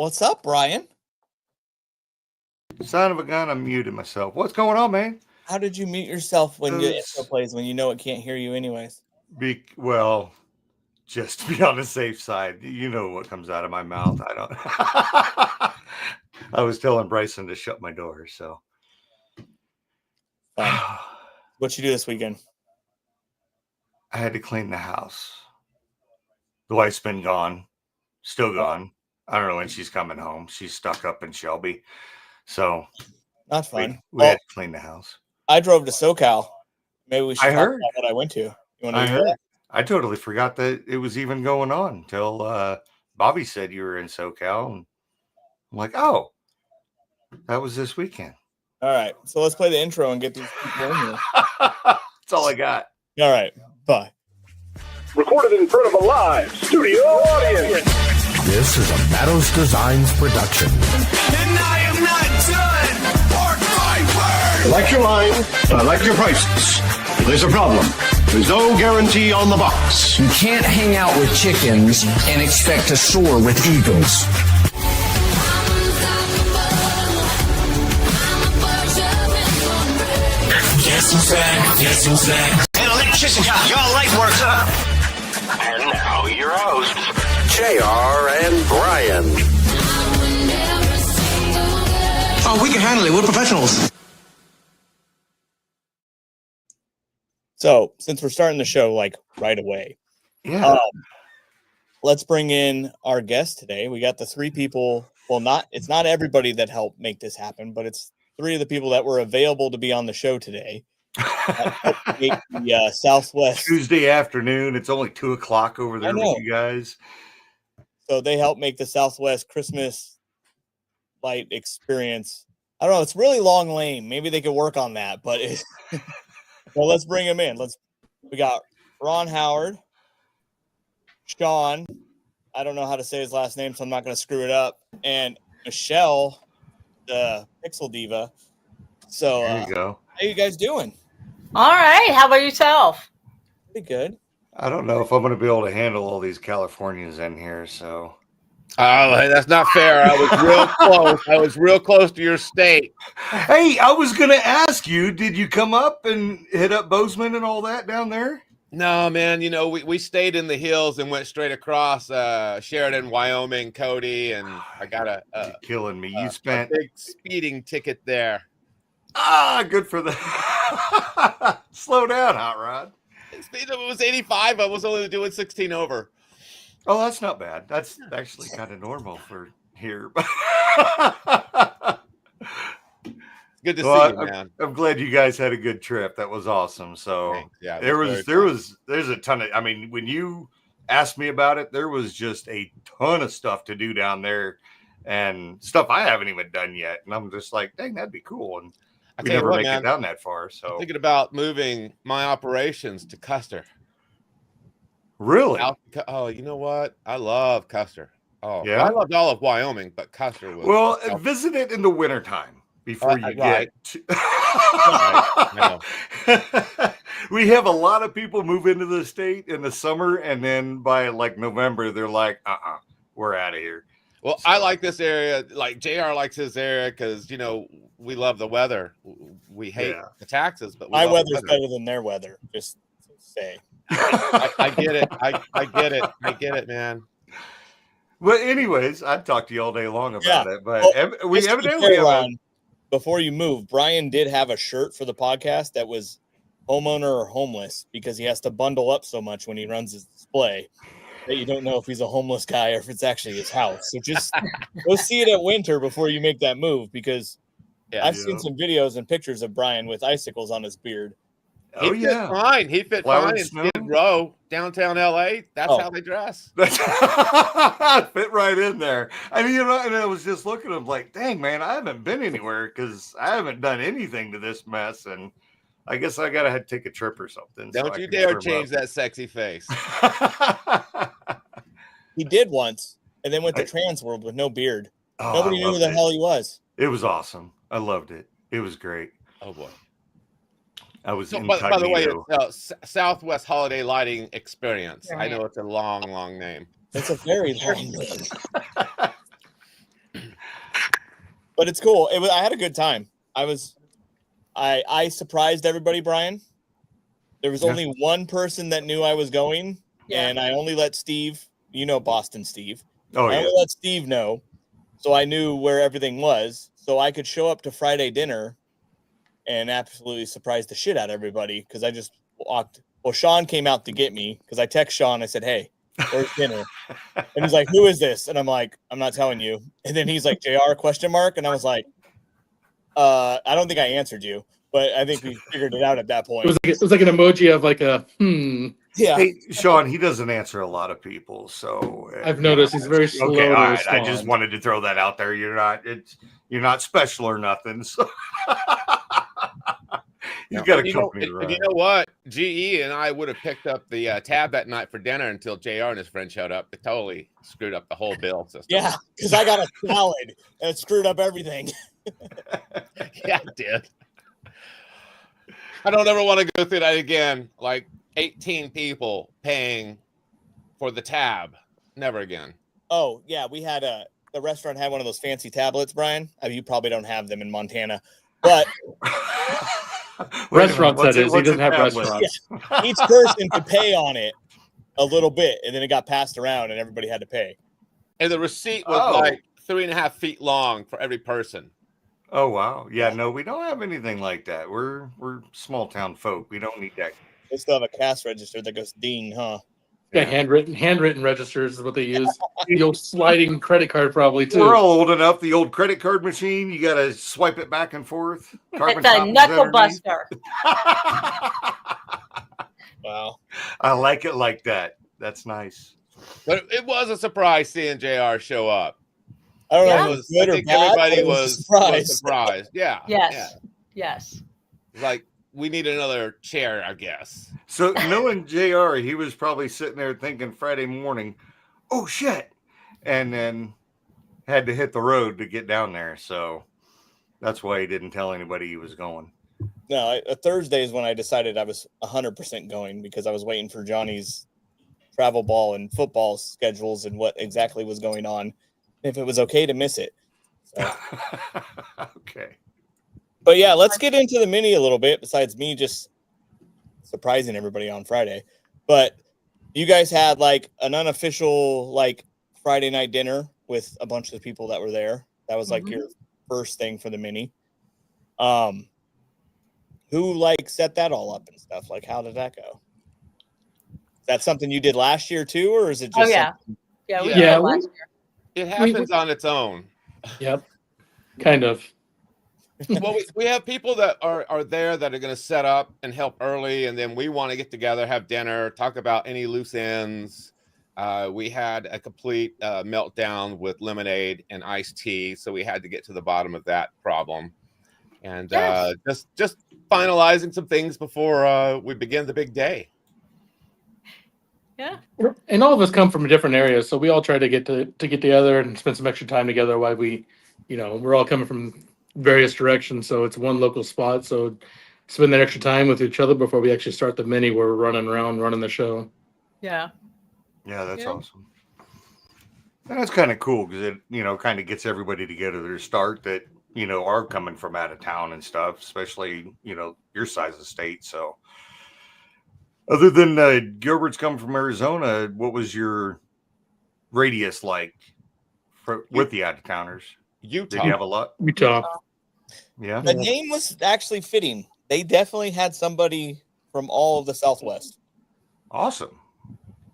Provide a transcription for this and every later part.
What's up, Brian? Son of a gun, I muted myself. What's going on, man? How did you mute yourself when the intro plays when you know it can't hear you anyways? Well, just to be on the safe side. You know what comes out of my mouth. I don't. I was telling Bryson to shut my door, so. Fun. What you do this weekend? I had to clean the house. The wife's been gone. Still gone. I don't know when she's coming home. She's stuck up in Shelby. So. Not fun. We had to clean the house. I drove to SoCal. Maybe we should talk about what I went to. You want to hear it? I totally forgot that it was even going on until Bobby said you were in SoCal. And I'm like, oh, that was this weekend. All right. So let's play the intro and get these people in here. That's all I got. All right. Bye. Recorded in front of a live studio audience. This is a Matos Designs production. And I am not done. Mark my words. I like your line, and I like your prices. There's a problem. There's no guarantee on the box. You can't hang out with chickens and expect to soar with eagles. Guess who's back? Guess who's back? An electrician job. Your light works up. And now your hosts, JR and Brian. Oh, we can handle it. We're professionals. So since we're starting the show like right away, let's bring in our guest today. We got the three people. Well, it's not everybody that helped make this happen, but it's three of the people that were available to be on the show today. Make the Southwest Tuesday afternoon. It's only 2:00 over there with you guys. So they helped make the Southwest Christmas light experience. I don't know. It's really long lane. Maybe they could work on that, but well, let's bring him in. We got Ron Howard, Sean. I don't know how to say his last name, so I'm not going to screw it up. And Michelle, the Pixel Diva. So there you go. How you guys doing? All right. How about yourself? Pretty good. I don't know if I'm going to be able to handle all these Californians in here. So. Oh, hey, that's not fair. I was real close. I was real close to your state. Hey, I was going to ask you, did you come up and hit up Bozeman and all that down there? No, man. You know, we stayed in the hills and went straight across Sheridan, Wyoming, Cody, and I got You're killing me. You spent a big speeding ticket there. Good for that. Slow down, Hot Rod. It was 85. I was only doing 16 over. Oh, that's not bad. That's actually kind of normal for here. Good to see you, man. I'm glad you guys had a good trip. That was awesome. So thanks. Yeah, there's a ton of. I mean, when you asked me about it, there was just a ton of stuff to do down there, and stuff I haven't even done yet. And I'm just like, dang, that'd be cool. And we never make it down that far. So I'm thinking about moving my operations to Custer. Really? Oh, you know what? I love Custer. Oh, yeah. I loved all of Wyoming, but Custer was. Well, visit it in the wintertime before you get. We have a lot of people move into the state in the summer, and then by like November, they're like, we're out of here. Well, so. I like this area. Like JR likes his area because we love the weather. We hate the taxes, but my weather's better than their weather. Just say. I get it. I get it. I get it, man. Well, anyways, I'd talk to you all day long about it, but we evidently before you move, Brian did have a shirt for the podcast that was homeowner or homeless because he has to bundle up so much when he runs his display that you don't know if he's a homeless guy or if it's actually his house. So just go see it at winter before you make that move because I've seen some videos and pictures of Brian with icicles on his beard. He fit fine. He fit fine in Skid Row, downtown LA. That's how they dress. Fit right in there. I mean, and I was just looking at him like, dang, man, I haven't been anywhere because I haven't done anything to this mess. And I guess I got to take a trip or something. Don't you dare change that sexy face. He did once and then went to Trans World with no beard. Nobody knew who the hell he was. It was awesome. I loved it. It was great. Oh, boy. I was by the way, it's Southwest Holiday Lighting Experience. Right. I know it's a long, long name. It's a very long name. but it's cool. I had a good time. I surprised everybody, Brian. There was only one person that knew I was going, and I only let Steve, Boston Steve. I only let Steve know, so I knew where everything was, so I could show up to Friday dinner and absolutely surprise the shit out of everybody because I just walked. Well, Sean came out to get me because I text Sean. I said, "Hey, where's dinner?" And he's like, "Who is this?" And I'm like, "I'm not telling you." And then he's like, "JR?" ? And I was like, I don't think I answered you, but I think we figured it out at that point. It was like an emoji of like a Yeah. Hey, Sean, he doesn't answer a lot of people, so I've noticed he's very slow okay. to All right, respond. I just wanted to throw that out there. You're not special or nothing. So he's got a company to run. You know what? GE and I would have picked up the tab that night for dinner until JR and his friend showed up. It totally screwed up the whole bill system. Yeah, because I got a salad and it screwed up everything. Yeah, it did. I don't ever want to go through that again. Like 18 people paying for the tab. Never again. Oh, yeah. We had the restaurant had one of those fancy tablets, Brian. I mean, you probably don't have them in Montana, but restaurants, that is. He doesn't have restaurants. Yeah. Each person could pay on it a little bit, and then it got passed around, and everybody had to pay. And the receipt was like 3.5 feet long for every person. Oh wow. Yeah, no, we don't have anything like that. We're small town folk. We don't need that. They still have a cash register that goes ding, huh? Yeah, handwritten registers is what they use. The old sliding credit card probably too. We're all old enough. The old credit card machine, you gotta swipe it back and forth. It's a knuckle buster. Wow. I like it like that. That's nice. But it was a surprise seeing JR show up. I don't know Yeah. if it was good I or think bad, everybody but it was surprised. Yeah. Yes. Yeah. Yes. Like, we need another chair, I guess. So knowing JR, he was probably sitting there thinking Friday morning, oh shit, and then had to hit the road to get down there. So that's why he didn't tell anybody he was going. No, Thursday is when I decided I was 100% going because I was waiting for Johnny's travel ball and football schedules and what exactly was going on, if it was okay to miss it. So. Okay. But yeah, let's get into the mini a little bit, besides me just surprising everybody on Friday. But you guys had like an unofficial like Friday night dinner with a bunch of the people that were there. That was like your first thing for the mini. Who like set that all up and stuff? Like, how did that go? Is that something you did last year too, or is it just? Oh yeah, something... yeah, we did it last year. It happens on its own. Yep, kind of. Well, we have people that are there that are going to set up and help early, and then we want to get together, have dinner, talk about any loose ends. We had a complete meltdown with lemonade and iced tea, so we had to get to the bottom of that problem, and just finalizing some things before we begin the big day. Yeah, and all of us come from different areas, so we all try to get together and spend some extra time together. While we, we're all coming from various directions, so it's one local spot. So spend that extra time with each other before we actually start the mini where we're running around running the show. Yeah, that's awesome. That's kind of cool because it kind of gets everybody together to start that are coming from out of town and stuff, especially your size of state. So other than Gilbert's coming from Arizona, what was your radius like with the out of towners? Utah. Did you have a lot? Utah. Yeah. The name was actually fitting. They definitely had somebody from all of the Southwest. Awesome.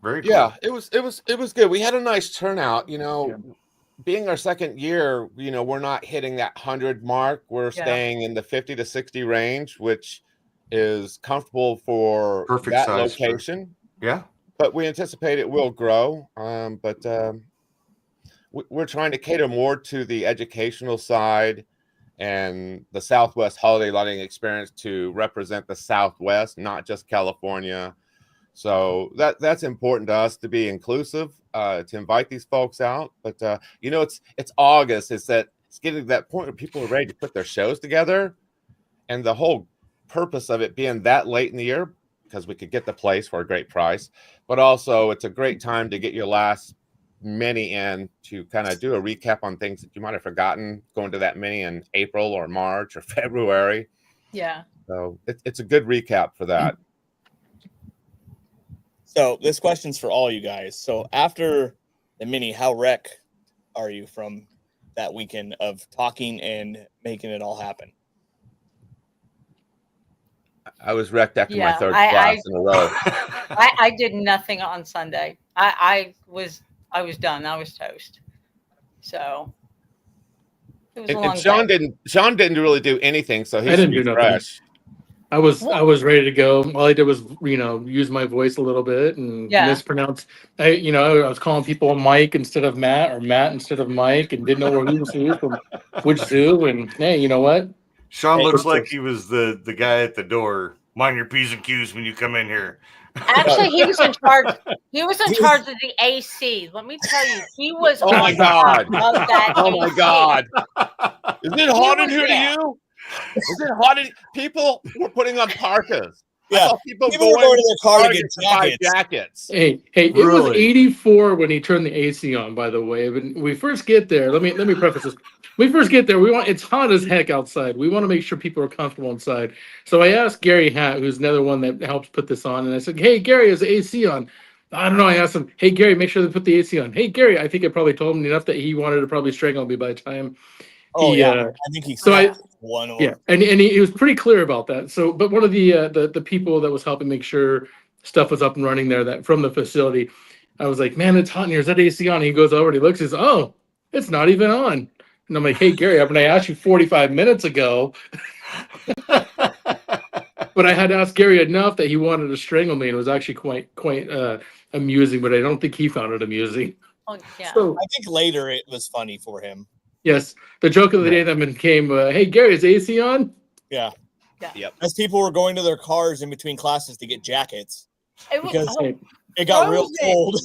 Very cool. Yeah, it was good. We had a nice turnout. Being our second year, we're not hitting that 100 mark. We're staying in the 50 to 60 range, which is comfortable for perfect that size location. Yeah. But we anticipate it will grow. We're trying to cater more to the educational side and the Southwest holiday lighting experience to represent the Southwest, not just California. So that's important to us to be inclusive, to invite these folks out. But it's August. It's getting to that point where people are ready to put their shows together, and the whole purpose of it being that late in the year because we could get the place for a great price, but also it's a great time to get your last mini in to kind of do a recap on things that you might have forgotten going to that mini in April or March or February. Yeah. So it's a good recap for that. So this question's for all you guys. So after the mini, how wreck are you from that weekend of talking and making it all happen? I was wrecked after my Yeah, third class in a row. I did nothing on Sunday. I was done. I was toast. So it was a long And day. Sean didn't really do anything, so he I should didn't do be nothing. fresh. I was ready to go. All I did was, use my voice a little bit and mispronounce. I was calling people Mike instead of Matt or Matt instead of Mike, and didn't know where he was from which zoo. And hey, you know what? Sean looks like he was the guy at the door. Mind your P's and Q's when you come in here. Actually, he was in charge. He was in charge of the AC. Let me tell you, he was. Oh my God! Of that Oh my AC. God! Is it hot in here there. to you? Is it hot? People were putting on parkas. Yeah, people were going to their car to get buy jackets. jackets. Hey, it was 84 when he turned the AC on. By the way, when we first get there, let me preface this. When we first get there, it's hot as heck outside. We want to make sure people are comfortable inside. So I asked Gary Hatt, who's another one that helps put this on, and I said, "Hey, Gary, is the AC on?" I don't know. I asked him, "Hey, Gary, make sure they put the AC on." Hey, Gary, I think I probably told him enough that he wanted to probably strangle me by the time. I think he one. Yeah, and he was pretty clear about that. So, but one of the people that was helping make sure stuff was up and running there, that from the facility, I was like, "Man, it's hot in here. Is that AC on?" And he goes over, and he looks, he says, "Oh, it's not even on." And I'm like, "Hey, Gary, I asked you 45 minutes ago." But I had asked Gary enough that he wanted to strangle me, and it was actually quite amusing. But I don't think he found it amusing. Oh, yeah. So, I think later it was funny for him. yes, the joke of the day then became, "Hey, Gary, is AC on?" Yeah. Yep. As people were going to their cars in between classes to get jackets because Hey, it got real cold.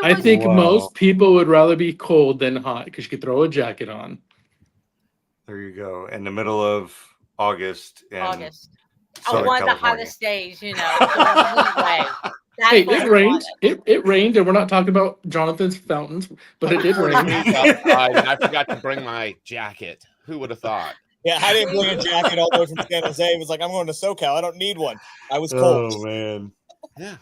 I think most people would rather be cold than hot because you could throw a jacket on. There you go. In the middle of August. One of the hottest days, during the heat wave. Hey, it rained. It rained, and we're not talking about Jonathan's fountains, but it did rain. I forgot to bring my jacket. Who would have thought? Yeah, I didn't bring a jacket all the way from San Jose. It was like, I'm going to SoCal. I don't need one. I was cold. Oh man. Yeah.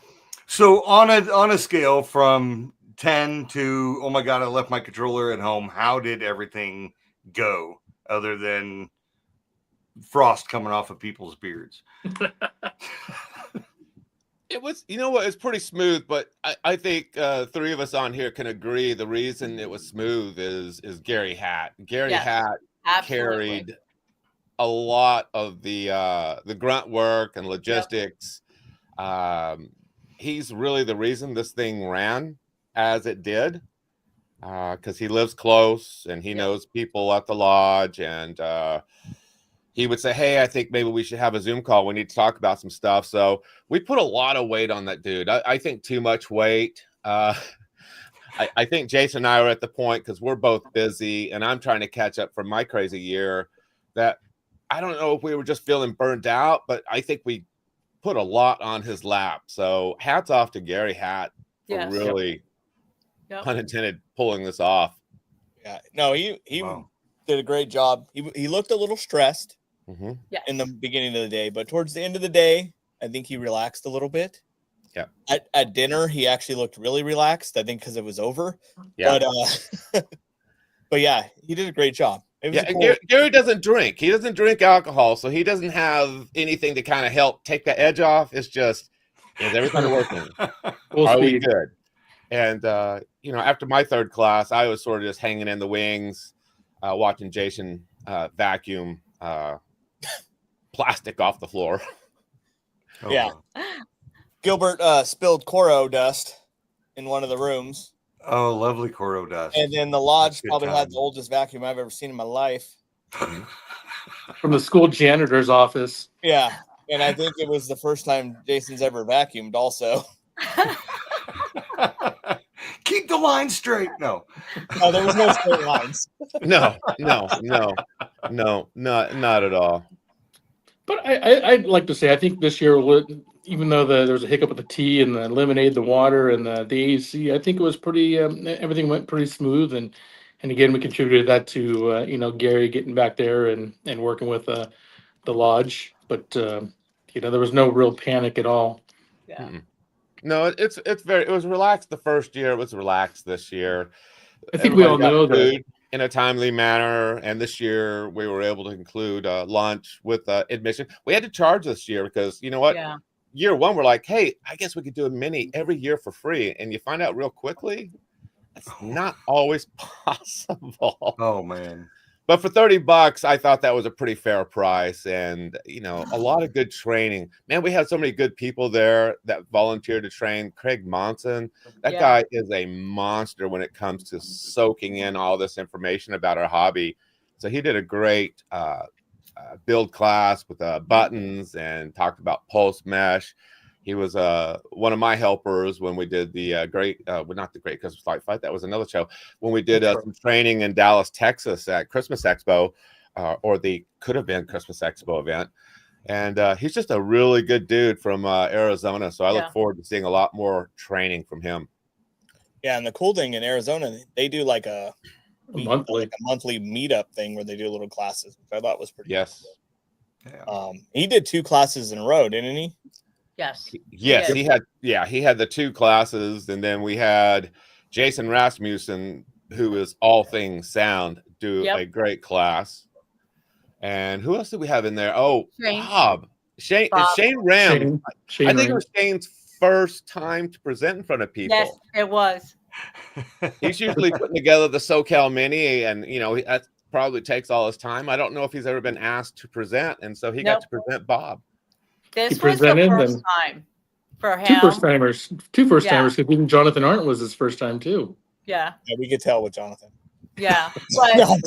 So on a scale from 10 to, oh my God, I left my controller at home, how did everything go other than frost coming off of people's beards? It was, it's pretty smooth, but I think three of us on here can agree the reason it was smooth is Gary Hatt. Gary Hatt carried a lot of the grunt work and logistics. Yep. He's really the reason this thing ran as it did, because he lives close and he knows people at the lodge, and he would say, "Hey, I think maybe we should have a Zoom call. We need to talk about some stuff." So we put a lot of weight on that dude. I think too much weight. I think Jason and I are at the point, because we're both busy and I'm trying to catch up from my crazy year, that I don't know if we were just feeling burned out, but I think we put a lot on his lap. So hats off to Gary Hatt for really, unintended, pulling this off. Yeah, no, he did a great job. He looked a little stressed in the beginning of the day, but towards the end of the day, I think he relaxed a little bit. Yeah. At dinner, he actually looked really relaxed, I think, because it was over. Yeah. But yeah, he did a great job. Gary doesn't drink. He doesn't drink alcohol, so he doesn't have anything to kind of help take the edge off. It's just, is everything working? Are we good? And after my third class, I was sort of just hanging in the wings, watching Jason vacuum plastic off the floor. Yeah. Gilbert spilled Coro dust in one of the rooms. Oh, lovely Coro dust. And then the lodge probably had the oldest vacuum I've ever seen in my life. From the school janitor's office. Yeah. And I think it was the first time Jason's ever vacuumed also. Keep the line straight. No, there was no straight lines. No, not at all. But I'd like to say, I think this year even though there was a hiccup with the tea and the lemonade, the water, and the AC, I think it was pretty. Everything went pretty smooth, and again, we contributed that to Gary getting back there and working with the lodge. But there was no real panic at all. Yeah. No, it was relaxed the first year. It was relaxed this year. I think we all Everybody got know that. food in a timely manner, and this year we were able to include lunch with admission. We had to charge this year because you know what? Yeah. Year one, we're like, hey, I guess we could do a mini every year for free, and you find out real quickly that's not always possible. Oh man. But for $30, I thought that was a pretty fair price, and a lot of good training. Man, we had so many good people there that volunteered to train. Craig Monson, that Yeah. guy is a monster when it comes to soaking in all this information about our hobby. So he did a great build class with buttons and talked about pulse mesh. He was one of my helpers when we did the not the Great Christmas Light Fight. That was another show. When we did some training in Dallas, Texas at Christmas Expo, or the could have been Christmas Expo event. And he's just a really good dude from Arizona. So I look forward to seeing a lot more training from him. Yeah, and the cool thing in Arizona, they do like a monthly meetup thing where they do little classes, which I thought was pretty Yes. cool. He did 2 classes in a row, didn't he? Yes. Yes, he had the 2 classes, and then we had Jason Rasmussen, who is all things sound, do a great class. And who else did we have in there? Oh, Shane. Bob. Shane Ram. Shane I think Ram. it was Shane's first time to present in front of people. Yes, it was. He's usually putting together the SoCal Mini, and that probably takes all his time. I don't know if he's ever been asked to present, and so he got to present Bob. This He was the presented first and- time for him. Two first timers, because Yeah. even Jonathan Arndt was his first time too. Yeah. Yeah, we could tell with Jonathan. Yeah. But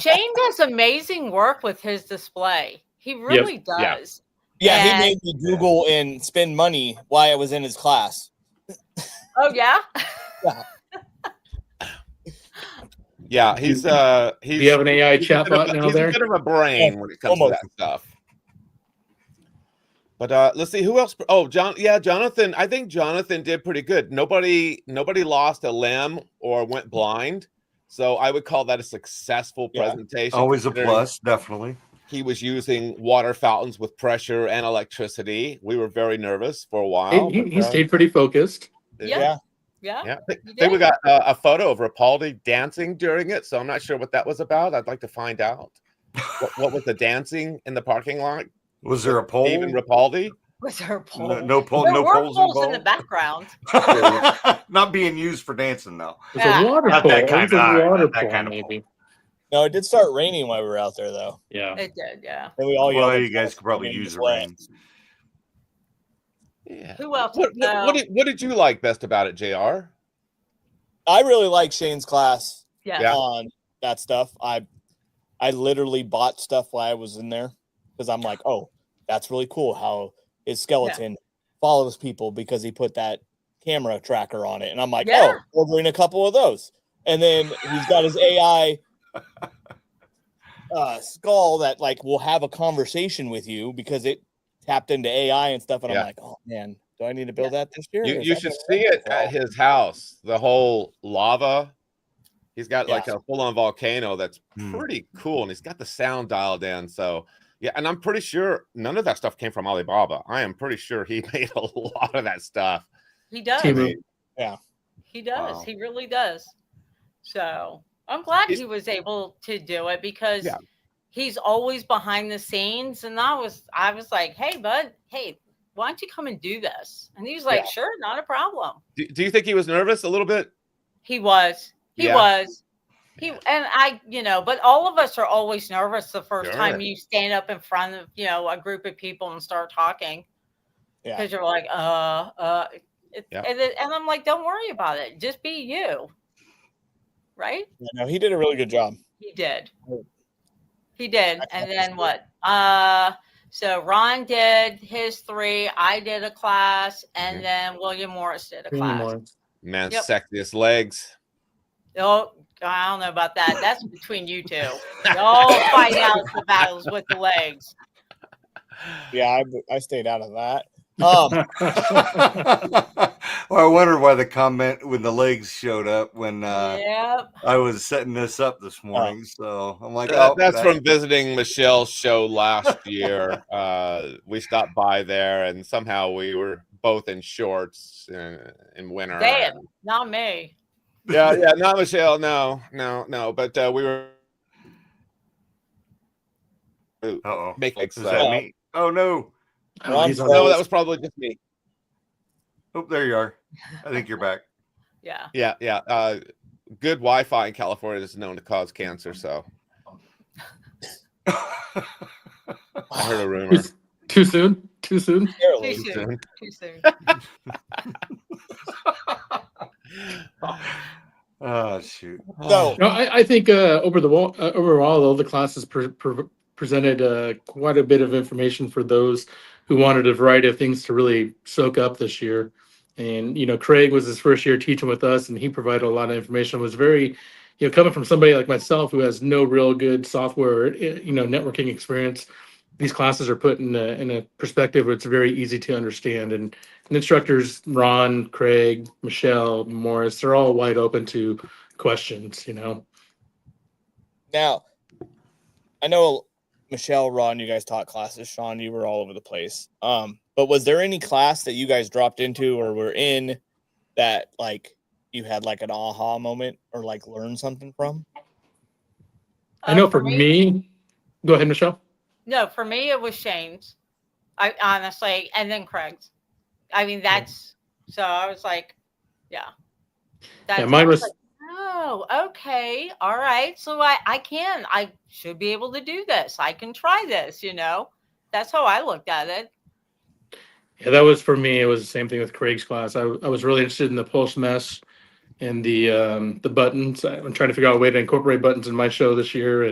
Shane does amazing work with his display. He really does. Yeah, And- he made me Google and spend money while I was in his class. Oh yeah. Yeah, he's Do you have an AI chatbot now he's there? a bit of a brain when it comes to that stuff. But let's see who else. Oh, Jonathan. I think Jonathan did pretty good. Nobody lost a limb or went blind, so I would call that a successful presentation. Always a plus, definitely. He was using water fountains with pressure and electricity. We were very nervous for a while. He stayed pretty focused. Yeah. I think we got a photo of Rapaldi dancing during it, so I'm not sure what that was about. I'd like to find out. What was the dancing in the parking lot? Was there a pole? Even Rapaldi? Was there a pole? No pole. There No were poles poles in involved. the background. Not being used for dancing though. It's a water Not pole. that kind It's a of- water not that pole, kind of maybe. No, it did start raining while we were out there, though. Yeah. It did, yeah. And we all Well, yelled you guys could probably use the rain. Yeah. Who else? What did you like best about it, JR? I really like Shane's class Yeah. on that stuff. I literally bought stuff while I was in there because I'm like, oh, that's really cool how his skeleton follows people because he put that camera tracker on it. And I'm like, oh, ordering a couple of those. And then he's got his AI skull that like will have a conversation with you because it tapped into AI and stuff. And I'm like, oh man, do I need to build that this year? You should see it at his house. The whole lava. He's got like a full-on volcano that's pretty cool, and he's got the sound dialed in. So yeah, and I'm pretty sure none of that stuff came from Alibaba. I am pretty sure he made a lot of that stuff. He does. Yeah. He does. Wow. He really does. So I'm glad he was able to do it because he's always behind the scenes. And I was like, hey, bud, hey, why don't you come and do this? And he was like, sure, not a problem. Do you think he was nervous a little bit? He was. He was. But all of us are always nervous the first time you stand up in front of, a group of people and start talking. Yeah. Because you're like, and I'm like, don't worry about it. Just be you. Right? Yeah, no, he did a really good job. He did. He did. And then what? So Ron did his 3. I did a class. And then William Morris did a class. Man's sexiest legs. Oh, I don't know about that. That's between you two. Y'all fight out the battles with the legs. Yeah, I stayed out of that. Well, I wonder why the comment when the legs showed up when Yep. I was setting this up this morning. So I'm like, That's from visiting Michelle's show last year. We stopped by there, and somehow we were both in shorts in winter. Damn, not me. Yeah, not Michelle. No. But we were making Is that me? Oh no. No, that was probably just me. Oh, there you are. I think you're back. Yeah. Yeah. Good Wi-Fi in California is known to cause cancer, so I heard a rumor. Too soon. Too soon. Oh shoot. So no, I think overall, though, the classes presented quite a bit of information for those who wanted a variety of things to really soak up this year. And Craig was his first year teaching with us, and he provided a lot of information. It was very, coming from somebody like myself who has no real good software, networking experience. These classes are put in a perspective where it's very easy to understand. And instructors, Ron, Craig, Michelle, Morris, they're all wide open to questions. Now, I know Michelle, Ron, you guys taught classes. Sean, you were all over the place. But was there any class that you guys dropped into or were in that like you had like an aha moment or like learned something from? I know for me, go ahead, Michelle. No, for me it was Shane's. I honestly, and then Craig's. I mean, that's so I was like, yeah. Mine was. Like, oh, okay, all right. So I should be able to do this. I can try this. That's how I looked at it. Yeah, that was for me. It was the same thing with Craig's class. I was really interested in the pulse mesh and the buttons. I'm trying to figure out a way to incorporate buttons in my show this year,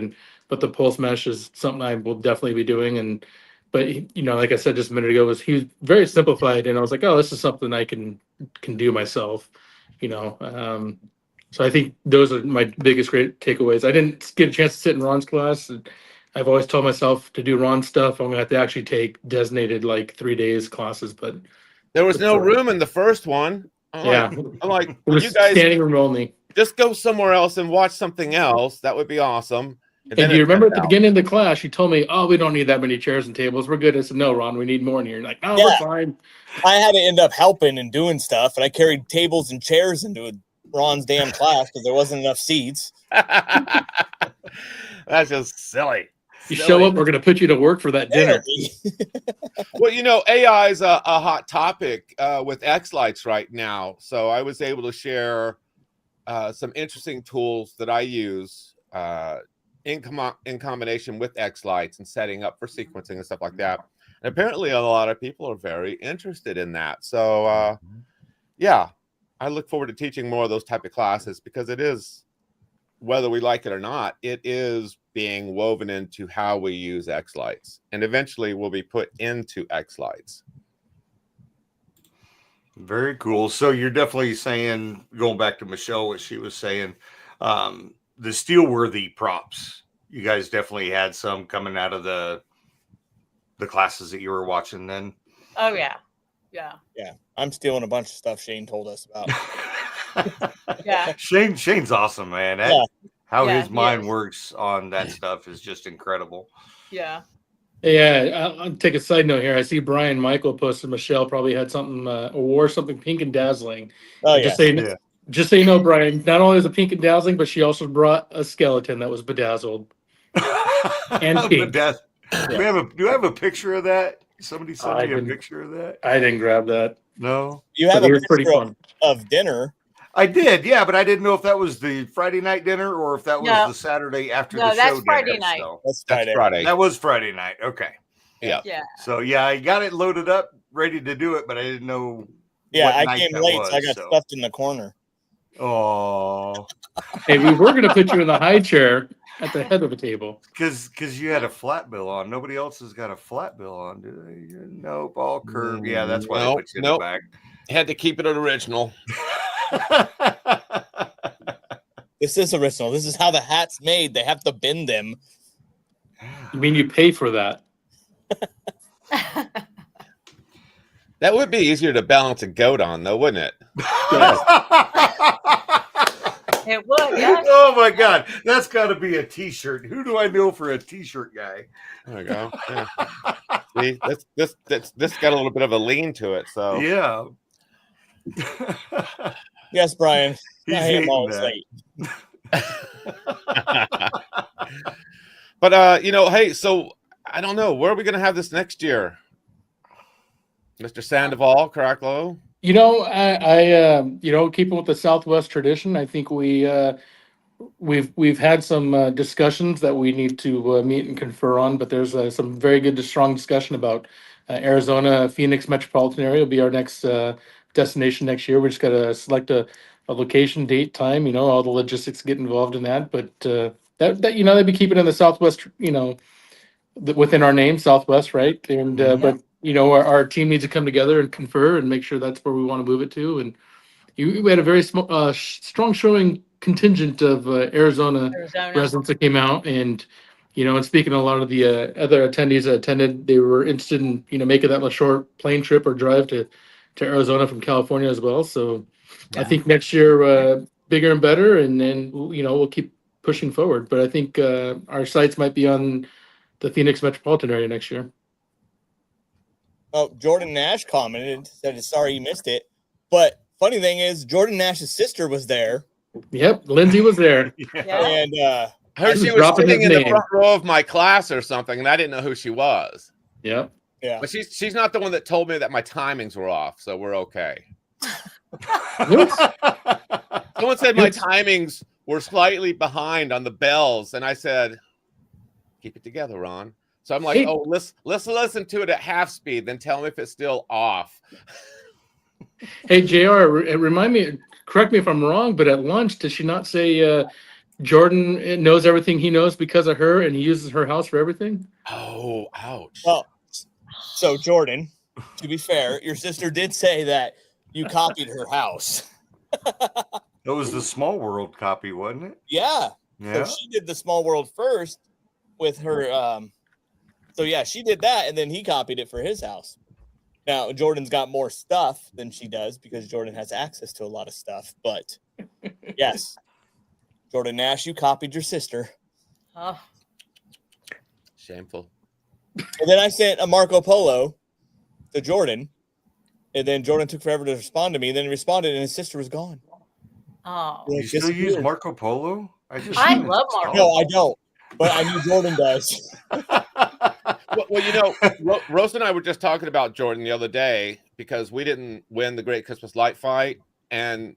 but the pulse mesh is something I will definitely be doing. But like I said just a minute ago, he was very simplified, and I was like, oh, this is something I can do myself. So I think those are my biggest great takeaways. I didn't get a chance to sit in Ron's class. I've always told myself to do Ron stuff, I'm gonna have to actually take designated like 3 days classes, but there was no room in the first one. I'm like, you guys standing room only. Just go somewhere else and watch something else. That would be awesome. And you remember at the beginning of the class, you told me, "Oh, we don't need that many chairs and tables. We're good." I said, "No, Ron, we need more in here." You're like, "No, we're fine." I had to end up helping and doing stuff, and I carried tables and chairs into Ron's damn class because there wasn't enough seats. That's just silly. You show up, we're going to put you to work for that dinner. Well, AI is a hot topic with X-Lights right now. So I was able to share some interesting tools that I use in combination with X-Lights and setting up for sequencing and stuff like that. And apparently a lot of people are very interested in that. So, I look forward to teaching more of those type of classes because it is, whether we like it or not, it is being woven into how we use X-Lights, and eventually will be put into X-Lights. Very cool. So you're definitely saying, going back to Michelle, what she was saying, the Steelworthy props, you guys definitely had some coming out of the classes that you were watching then. Oh yeah. I'm stealing a bunch of stuff Shane told us about. Yeah. Shane's awesome, man. How his mind works on that stuff is just incredible. Yeah. Yeah, I'll take a side note here. I see Brian Michael posted Michelle probably had something or wore something pink and dazzling. Oh, yeah. Just so you know, Brian, not only is it pink and dazzling, but she also brought a skeleton that was bedazzled and pink. Do you have a picture of that? Somebody sent me a picture of that. I didn't grab that. No. You have a picture of dinner. I did, yeah, but I didn't know if that was the Friday night dinner or if that was the Saturday after the show. No, that's Friday night. So. That's Friday. That was Friday night. Okay. Yeah. So I got it loaded up, ready to do it, but I didn't know. Yeah, I came late, so I got stuffed in the corner. Oh. Hey, we were going to put you in the high chair at the head of the table because you had a flat bill on. Nobody else has got a flat bill on, do they? Nope, all curved. Yeah, that's why I put you in the back. Had to keep it original. This is original. This is how the hat's made. They have to bend them. You mean you pay for that? That would be easier to balance a goat on, though, wouldn't it? It would, yes. Oh my God, that's got to be a T-shirt. Who do I know for a T-shirt guy? There we go. Yeah. See, this got a little bit of a lean to it. So Yeah. Yes, Brian. He's I am hating always that. late. But hey, so I don't know, where are we going to have this next year, Mr. Sandoval, Cracklow? I keeping with the Southwest tradition, I think we've had some discussions that we need to meet and confer on. But there's some very good, strong discussion about Arizona, Phoenix metropolitan area will be our next destination next year. We just got to select a location, date, time. All the logistics get involved in that. But that they'd be keeping in the Southwest. Within our name, Southwest, right? And but our team needs to come together and confer and make sure that's where we want to move it to. And we had a very strong showing contingent of Arizona residents that came out, and and speaking to a lot of the other attendees that attended, they were interested in making that a short plane trip or drive to Arizona from California as well. So I think next year bigger and better, and then we'll keep pushing forward. But I think our sights might be on the Phoenix metropolitan area next year. Oh, Jordan Nash commented, said he's sorry he missed it. But funny thing is, Jordan Nash's sister was there. Yep, Lindsay was there. And I heard she was sitting in the front row of my class or something, and I didn't know who she was. Yep. Yeah. But she's not the one that told me that my timings were off, so we're okay. Someone said my timings were slightly behind on the bells, and I said, keep it together, Ron. So I'm like, Hey. oh, let's listen to it at half speed, then tell me if it's still off. Hey, JR, remind me, correct me if I'm wrong, but at lunch, did she not say Jordan knows everything he knows because of her and he uses her house for everything? Oh, ouch. Well, so Jordan, to be fair, your sister did say that you copied her house. That was the Small World copy, wasn't it? Yeah. Yeah. So she did the Small World first with her. So yeah, she did that, and then he copied it for his house. Now Jordan's got more stuff than she does because Jordan has access to a lot of stuff. But yes, Jordan Nash, you copied your sister. Oh. Shameful. And then I sent a Marco Polo to Jordan, and then Jordan took forever to respond to me. And then he responded, and his sister was gone. Oh. You still use Marco Polo? I love Marco. No, I don't. But I knew Jordan does. Well, Rose and I were just talking about Jordan the other day because we didn't win the Great Christmas Light Fight. And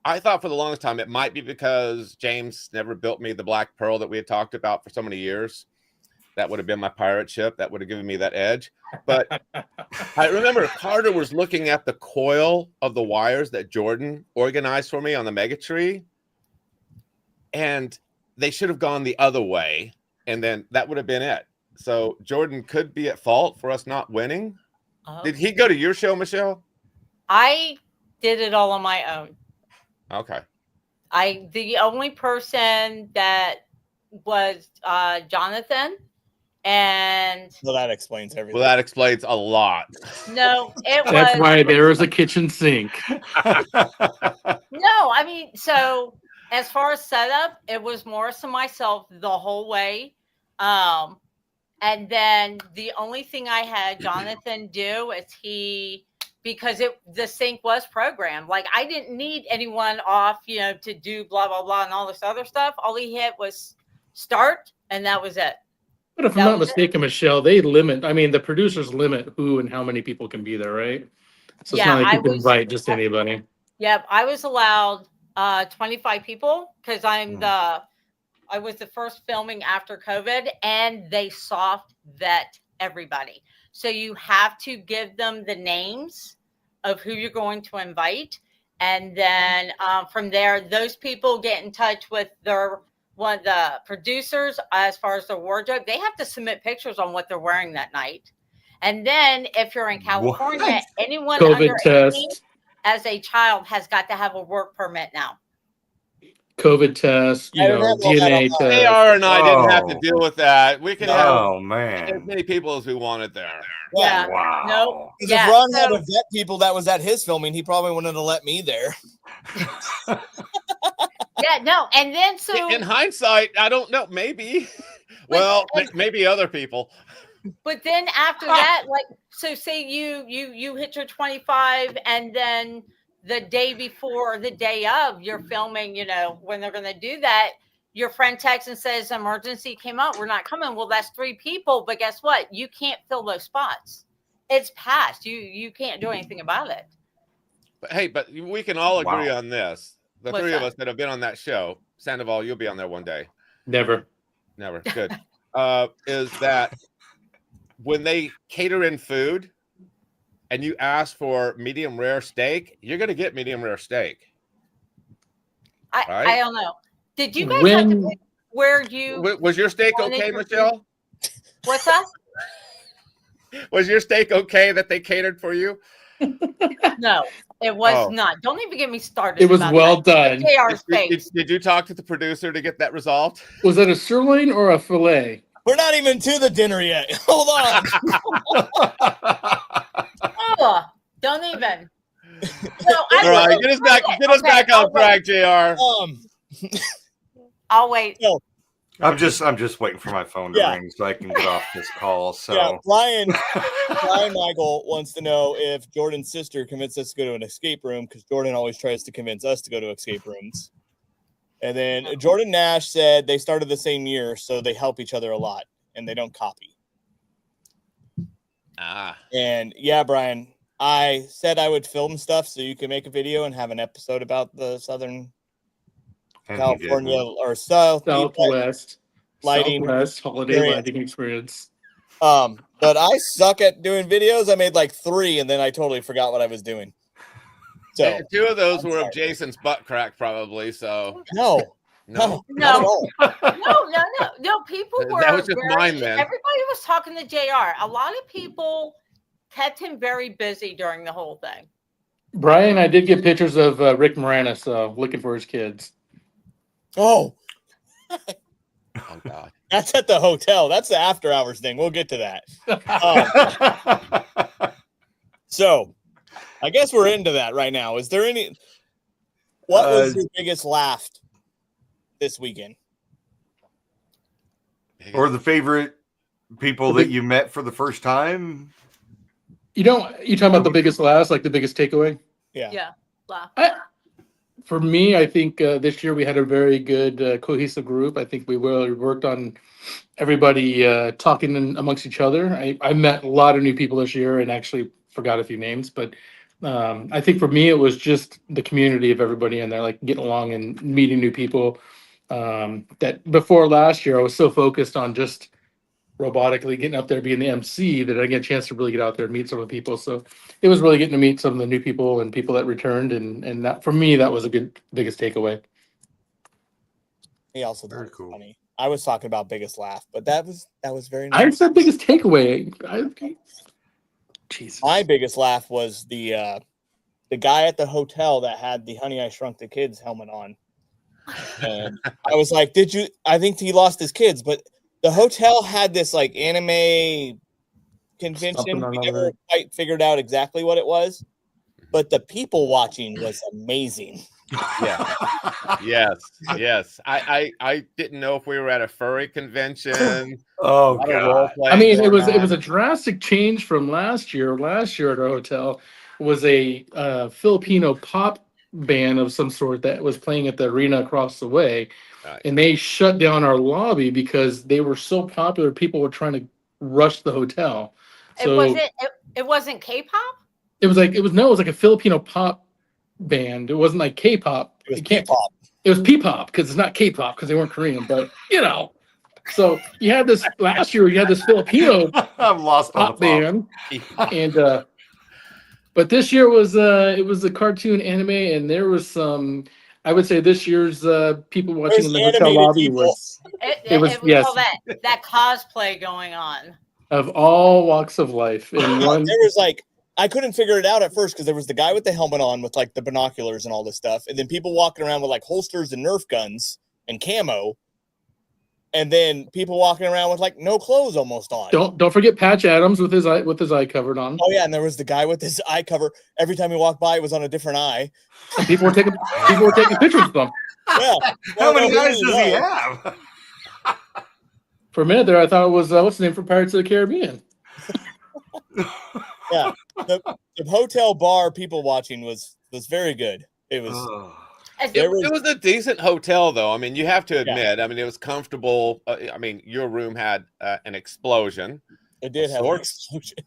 I thought for the longest time it might be because James never built me the Black Pearl that we had talked about for so many years. That would have been my pirate ship. That would have given me that edge. But I remember Carter was looking at the coil of the wires that Jordan organized for me on the Mega Tree. And they should have gone the other way. And then that would have been it. So Jordan could be at fault for us not winning. Did he go to your show, Michelle? I did it all on my own. Okay. The only person that was Jonathan, and Well, that explains everything. Well, that explains a lot. no, it was. That's why there is a kitchen sink. No, I mean, so as far as setup, it was Morris and myself the whole way. And then the only thing I had Jonathan do is because the sync was programmed. Like I didn't need anyone off, to do blah, blah, blah, and all this other stuff. All he hit was start, and that was it. But if I'm not mistaken, Michelle, the producers limit who and how many people can be there, right? So it's not like you can invite just anybody. Yep, I was allowed 25 people because I was the first filming after COVID, and they soft vet everybody. So you have to give them the names of who you're going to invite. And then from there, those people get in touch with the producers as far as their wardrobe. They have to submit pictures on what they're wearing that night. And then if you're in California, anyone COVID under test. 18 as a child has got to have a work permit now. COVID test, I don't have all that DNA online. test. AR and I didn't have to Oh. deal with that. We could have Oh as man. many people as we wanted there. Yeah. Wow. Nope. Because Yeah, if Ron had so- to vet people that was at his filming, he probably wouldn't have let me there. Yeah, no, and then so In hindsight, I don't know. Maybe. Well, maybe other people. but then after that, like, so say you hit your 25, and then the day before or the day of you're filming, when they're going to do that, your friend texts and says emergency came up, we're not coming. Well, that's 3 people, but guess what? You can't fill those spots. It's past. You can't do anything about it. But hey, but we can all agree on this. The What's 3 of that? us that have been on that show, Sandoval, you'll be on there one day. Never. Never. Good. Is that when they cater in food and you ask for medium rare steak, you're going to get medium rare steak. I don't know. Did you guys have to pick where you Was your steak wanted okay, your food? Michelle? What's that? Was your steak okay that they catered for you? No, it was Oh. not. Don't even get me started. It was about well that. done. JR's face. Did you talk to the producer to get that resolved? Was that a sirloin or a fillet? We're not even to the dinner yet. Hold on. Oh, don't even. So All right, get us back. Get us back on track, Jr. I'll wait. I'm just waiting for my phone to Yeah. ring so I can get off this call. So Yeah, Brian Michael wants to know if Jordan's sister convinced us to go to an escape room, because Jordan always tries to convince us to go to escape rooms. And then Jordan Nash said they started the same year, so they help each other a lot and they don't copy. And yeah, Brian, I said I would film stuff so you can make a video and have an episode about the Southern California or Southwest lighting holiday experience. lighting experience. But I suck at doing videos. I made like 3 and then I totally forgot what I was doing. So And 2 of those were of Jason's butt crack, probably. So no. No, people were. That was just mine then. Everybody was talking to JR. A lot of people kept him very busy during the whole thing. Brian, I did get pictures of Rick Moranis looking for his kids. Oh, oh God. That's at the hotel. That's the after hours thing. We'll get to that. So I guess we're into that right now. Is there what was your biggest laugh this weekend? Or the favorite people that you met for the first time? You talking about the biggest laugh, like the biggest takeaway? Yeah. Laugh. For me, I think this year we had a very good cohesive group. I think we really worked on everybody talking amongst each other. I met a lot of new people this year and actually forgot a few names, but I think for me it was just the community of everybody in there, like getting along and meeting new people. That before last year I was so focused on just robotically getting up there being the MC that I get a chance to really get out there and meet some of the people. So it was really getting to meet some of the new people and people that returned, and that for me that was a good biggest takeaway. He also thought it was funny. I was talking about biggest laugh, but that was very nice. I said biggest takeaway. Jesus. My biggest laugh was the guy at the hotel that had the Honey I Shrunk the Kids helmet on. And I was like, I think he lost his kids, but the hotel had this like anime convention. We never quite figured out exactly what it was, but the people watching was amazing. Yeah. Yes. I didn't know if we were at a furry convention. Oh God. I mean, it was a drastic change from last year. Last year at our hotel was a Filipino pop band of some sort that was playing at the arena across the way. And they shut down our lobby because they were so popular. People were trying to rush the hotel. So it wasn't K-pop? It was like a Filipino pop band. It wasn't like K-pop. It was P-pop. It was P-pop because it's not K-pop because they weren't Korean, but so you had this last year. You had this Filipino I'm lost on pop band, and but this year was it was a cartoon anime, and there was some. I would say this year's people watching in the hotel lobby was yes, all that cosplay going on of all walks of life. And there was like I couldn't figure it out at first because there was the guy with the helmet on with like the binoculars and all this stuff, and then people walking around with like holsters and Nerf guns and camo, and then people walking around with like no clothes almost on. Don't forget Patch Adams with his eye covered on. Oh yeah, and there was the guy with his eye cover. Every time he walked by, it was on a different eye. And people were taking pictures of them. Yeah. How many eyes does he have? For a minute there, I thought it was what's the name for Pirates of the Caribbean? Yeah, the hotel bar people watching was very good. It was. It was a decent hotel, though. I mean, you have to admit. I mean, it was comfortable. I mean, your room had an explosion. It did have an explosion.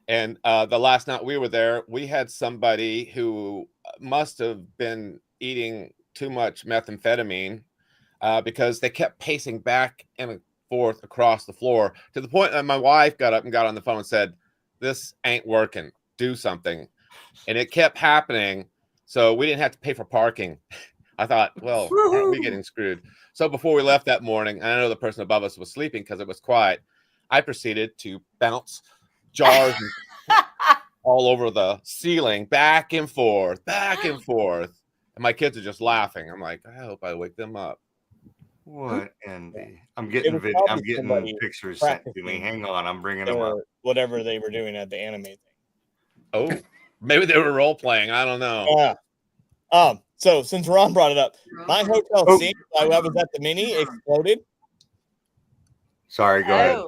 And the last night we were there, we had somebody who must have been eating too much methamphetamine because they kept pacing back and forth across the floor to the point that my wife got up and got on the phone and said, "This ain't working. Do something." And it kept happening. So we didn't have to pay for parking. I thought, well, aren't we getting screwed? So before we left that morning, and I know the person above us was sleeping because it was quiet, I proceeded to bounce jars all over the ceiling, back and forth. And my kids are just laughing. I'm like, I hope I wake them up. What envy? I'm getting pictures sent to me. Hang on, I'm bringing them up. Whatever they were doing at the anime thing. Oh, maybe they were role playing. I don't know. Yeah. So since Ron brought it up, my hotel sink, I was at the mini, exploded. Sorry, go ahead.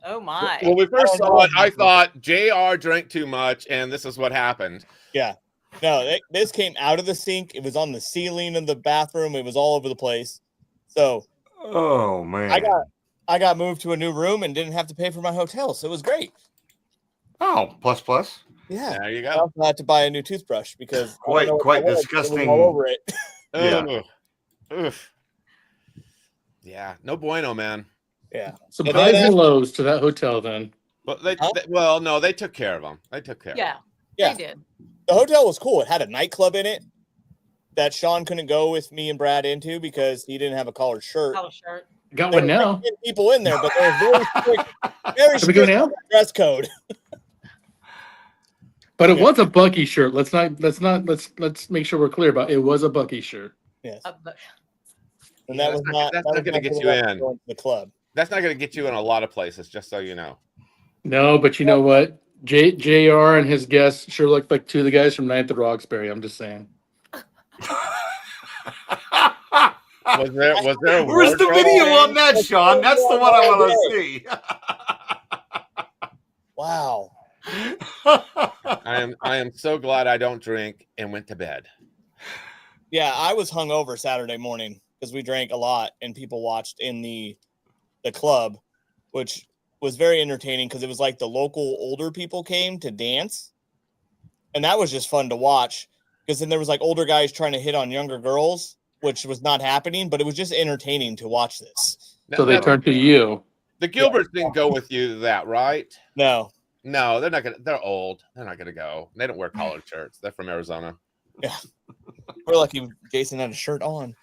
Oh my. When we first saw it, I thought JR drank too much, and this is what happened. Yeah. No, this came out of the sink. It was on the ceiling of the bathroom. It was all over the place. So, oh man, I got moved to a new room and didn't have to pay for my hotel, so it was great. Oh, plus. Yeah, there you go. I also had to buy a new toothbrush because quite disgusting. All over it. Yeah. Yeah, no bueno, man. Yeah. Some highs and lows to that hotel then. But no, they took care of them. They took care. Yeah, they did. The hotel was cool. It had a nightclub in it that Sean couldn't go with me and Brad into because he didn't have a collared shirt. Got one now. People in there, but they're very strict dress code. But it was a Bucky shirt. Let's make sure we're clear about it. It was a Bucky shirt. Yes. And that was not going to get you in the club. That's not going to get you in a lot of places, just so you know. No, but you know what? JR and his guests sure look like two of the guys from Ninth at Roxbury. I'm just saying. Was there? Where's the video on that, Sean? That's the one I want to see. Wow. I am so glad I don't drink and went to bed. Yeah, I was hungover Saturday morning because we drank a lot and people watched in the club, which was very entertaining because it was like the local older people came to dance. And that was just fun to watch because then there was like older guys trying to hit on younger girls, which was not happening, but it was just entertaining to watch this. So they turned to you. The Gilberts didn't go with you to that, right? No, they're not gonna. They're old. They're not gonna go. They don't wear collared shirts. They're from Arizona. Yeah, we're lucky Jason had a shirt on.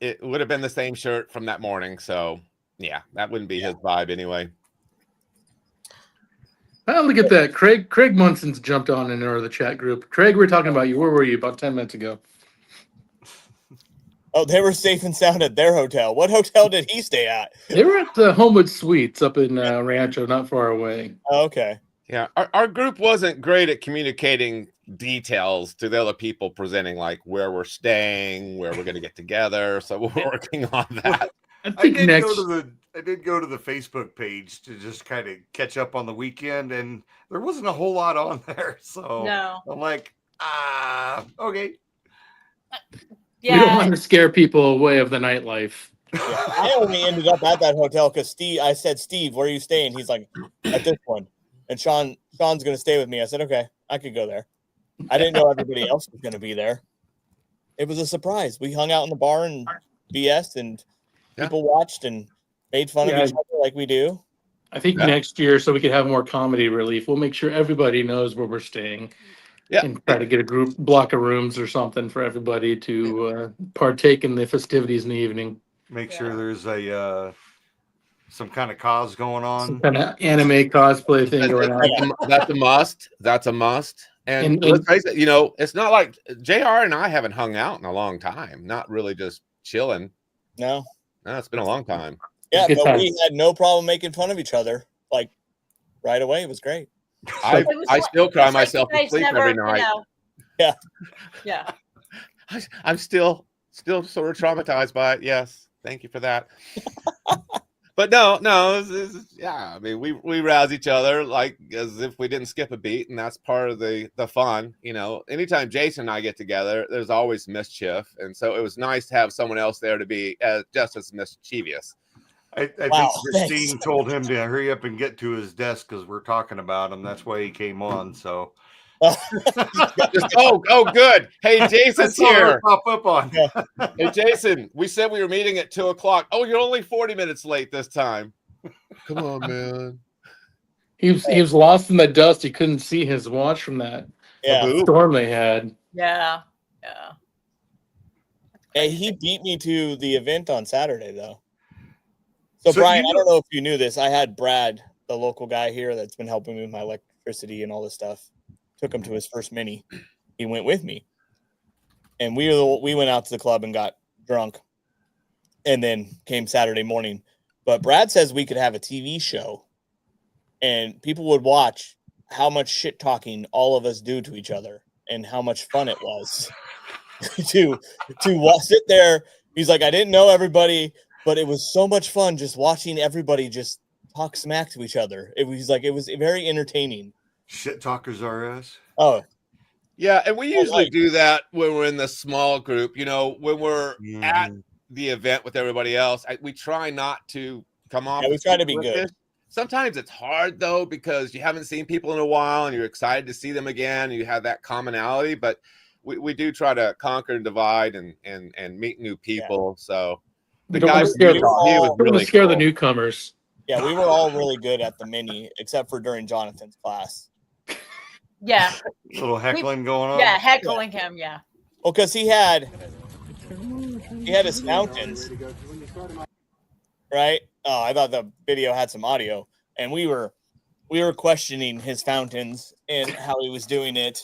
It would have been the same shirt from that morning, so yeah, that wouldn't be his vibe anyway. Oh, look at that. Craig Munson's jumped on in the chat group. Craig, we were talking about you. Where were you about 10 minutes ago? Oh, they were safe and sound at their hotel. What hotel did he stay at? They were at the Homewood Suites up in Rancho, not far away. Oh, okay. Yeah, our group wasn't great at communicating details to the other people, presenting like where we're staying, where we're going to get together. So we're working on that. I did go to the Facebook page to just kind of catch up on the weekend, and there wasn't a whole lot on there. So no. I'm like, okay. Yeah. We don't want to scare people away of the nightlife. Yeah, I only ended up at that hotel because I said, Steve, where are you staying? He's like, at this one. And Sean's going to stay with me. I said, okay, I could go there. I didn't know everybody else was going to be there. It was a surprise. We hung out in the bar and BS, and people watched and made fun of each other like we do. I think next year, so we could have more comedy relief, we'll make sure everybody knows where we're staying. Yeah. And try to get a group block of rooms or something for everybody to partake in the festivities in the evening. Make sure there's a some kind of cause going on. Some kind of anime cosplay thing going on. That's a must. That's a must. And let's face it, it's not like JR and I haven't hung out in a long time. Not really just chilling. No, it's been a long time. Yeah, but we had no problem making fun of each other. Like right away, it was great. I still cry myself to sleep every night. Yeah, yeah. I'm still sort of traumatized by it. Yes, thank you for that. But no, yeah. I mean, we rouse each other like as if we didn't skip a beat, and that's part of the fun. Anytime Jason and I get together, there's always mischief, and so it was nice to have someone else there to be just as mischievous. I think Christine told him to hurry up and get to his desk because we're talking about him. That's why he came on. So. oh, good. Hey, Jason's here. Pop up on. Hey, Jason, we said we were meeting at 2:00. Oh, you're only 40 minutes late this time. Come on, man. He was lost in the dust. He couldn't see his watch from that storm they had. Yeah. Hey, he beat me to the event on Saturday, though. So Brian, I don't know if you knew this. I had Brad, the local guy here that's been helping me with my electricity and all this stuff. Took him to his first mini. He went with me, and we went out to the club and got drunk, and then came Saturday morning. But Brad says we could have a TV show, and people would watch how much shit talking all of us do to each other, and how much fun it was to sit there. He's like, I didn't know everybody, but it was so much fun just watching everybody just talk smack to each other. It was very entertaining. Shit talkers are us. Oh, yeah, and we usually do that when we're in the small group. When we're at the event with everybody else, we try not to come off. Yeah, we try to be good. Sometimes it's hard though because you haven't seen people in a while and you're excited to see them again. And you have that commonality, but we do try to conquer and divide and meet new people. Yeah. So the guy was scare the newcomers. Yeah, we were all really good at the mini, except for during Jonathan's class. Yeah. A little heckling going on. Yeah, heckling him, yeah. Well, because he had his fountains, right? Oh, I thought the video had some audio, and we were questioning his fountains and how he was doing it,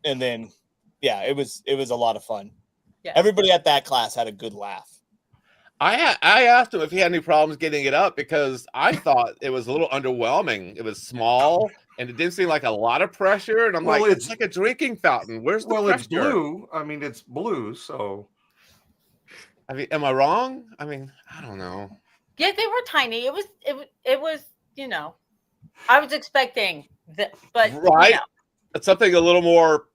and then it was a lot of fun. Yeah. Everybody at that class had a good laugh. I asked him if he had any problems getting it up because I thought it was a little underwhelming. It was small and it didn't seem like a lot of pressure. And I'm it's like a drinking fountain. Where's the pressure? It's blue. I mean, it's blue. So, I mean, am I wrong? I mean, I don't know. Yeah, they were tiny. It was. I was expecting that, but right. It's something a little more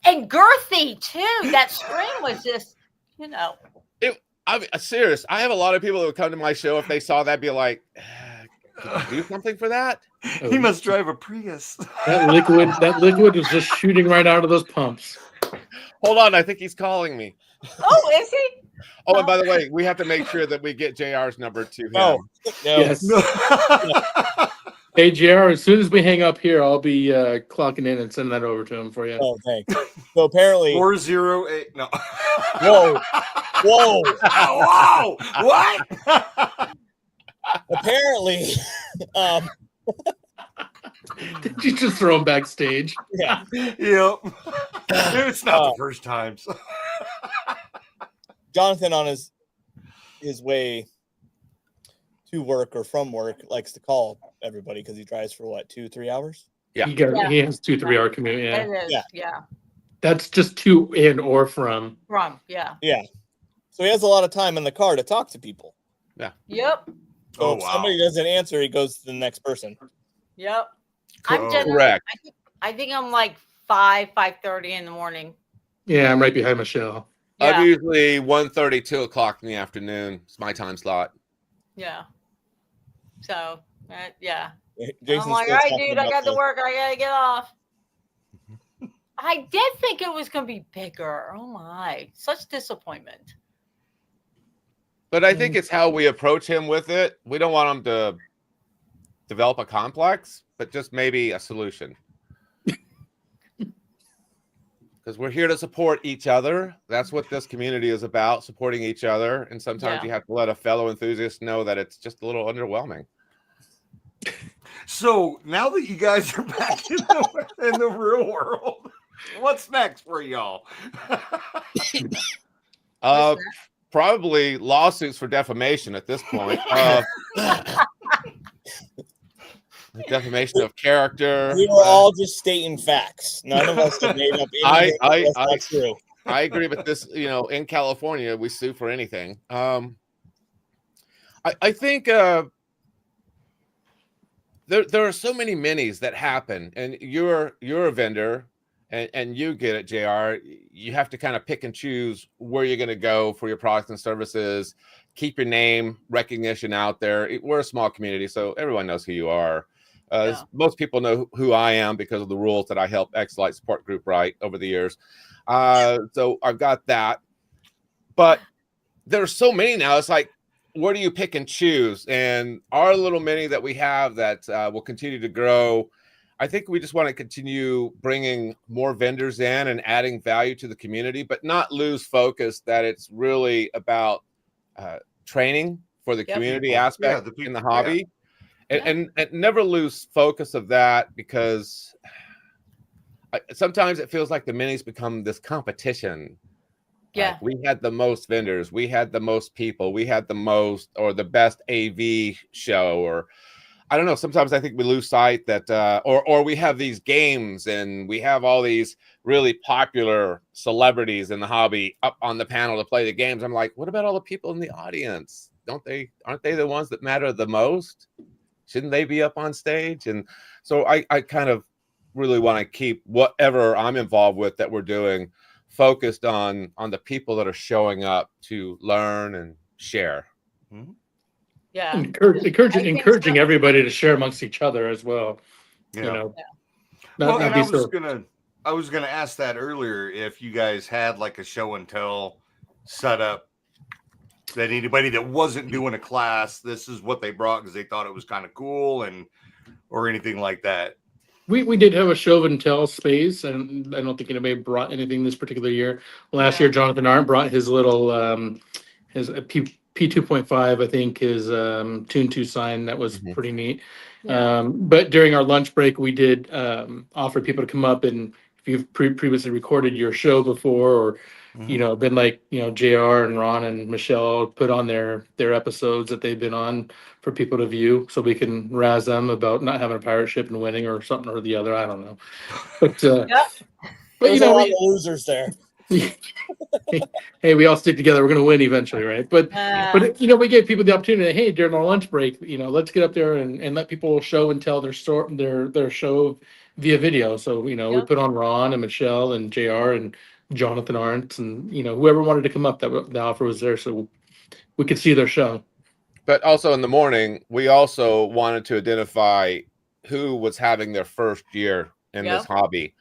and girthy too. That string was just, I'm serious. I have a lot of people that would come to my show if they saw that, be like, "Can you do something for that?" He must drive a Prius. That liquid is just shooting right out of those pumps. Hold on, I think he's calling me. Oh, is he? Oh, and by the way, we have to make sure that we get JR's number to him. No. Yes. Hey, JR, as soon as we hang up here, I'll be clocking in and sending that over to him for you. Oh, thanks. So apparently 408. No. Whoa. Whoa. What? Apparently, did you just throw him backstage? Yeah. Yep. It's not the first time. So. Jonathan on his way to work or from work likes to call everybody because he drives for 2-3 hours. Yeah, he has 2-3 hour commute. Yeah. It is, yeah. That's just to in or from. Yeah. Yeah. So he has a lot of time in the car to talk to people. Yeah. Yep. So if somebody doesn't answer, he goes to the next person. Yep. Correct. I think I'm like 5:30 in the morning. Yeah, I'm right behind Michelle. Yeah. I'm usually 1:30, 2 o'clock in the afternoon. It's my time slot. Yeah. So, yeah. Jason's I'm like, all right, dude, I got to work. I got to get off. I did think it was going to be bigger. Oh, my. Such disappointment. But I think it's how we approach him with it. We don't want him to develop a complex, but just maybe a solution. because we're here to support each other. That's what this community is about, supporting each other. And sometimes you have to let a fellow enthusiast know that it's just a little underwhelming. So now that you guys are back in the real world, what's next for y'all? Probably lawsuits for defamation at this point. Defamation of character. We were all just stating facts. None of us have made up anything that's not true. I agree with this. You know, in California, we sue for anything. I think there are so many minis that happen, and you're a vendor, and you get it, JR. You have to kind of pick and choose where you're going to go for your products and services. Keep your name recognition out there. We're a small community, so everyone knows who you are. Most people know who I am because of the rules that I helped X-Lite Support Group write over the years. So I've got that. But there's so many now. It's like, where do you pick and choose? And our little mini that we have that will continue to grow, I think we just want to continue bringing more vendors in and adding value to the community, but not lose focus that it's really about training for the community aspect in the hobby. And never lose focus of that, because sometimes it feels like the minis become this competition. Yeah. Like, we had the most vendors, we had the most people, we had the most or the best AV show, or I don't know. Sometimes I think we lose sight that, or we have these games and we have all these really popular celebrities in the hobby up on the panel to play the games. I'm like, what about all the people in the audience? Aren't they the ones that matter the most? Shouldn't they be up on stage? And so I kind of really want to keep whatever I'm involved with that we're doing focused on the people that are showing up to learn and share. Mm-hmm. Yeah. Encouraging everybody to share amongst each other as well. Yeah. You know. I was gonna ask that earlier, if you guys had like a show and tell set up that anybody that wasn't doing a class, this is what they brought because they thought it was kind of cool, and or anything like that. We did have a show and tell space, and I don't think anybody brought anything this particular year. Last year, Jonathan Arndt brought his little his P2.5, I think, his Tune 2 sign. That was pretty neat. But during our lunch break, we did offer people to come up, and if you've previously recorded your show before, or you know, been like, you know, JR and Ron and Michelle put on their episodes that they've been on for people to view, so we can razz them about not having a pirate ship and winning or something or the other. I don't know. But but you know, a lot of losers there. Hey, we all stick together. We're going to win eventually, right? But you know, we gave people the opportunity. Hey, during our lunch break, you know, let's get up there and let people show and tell their show via video. So you know, we put on Ron and Michelle and JR and Jonathan Arndt, and you know, whoever wanted to come up, that the offer was there, so we could see their show. But also in the morning, we also wanted to identify who was having their first year in this hobby.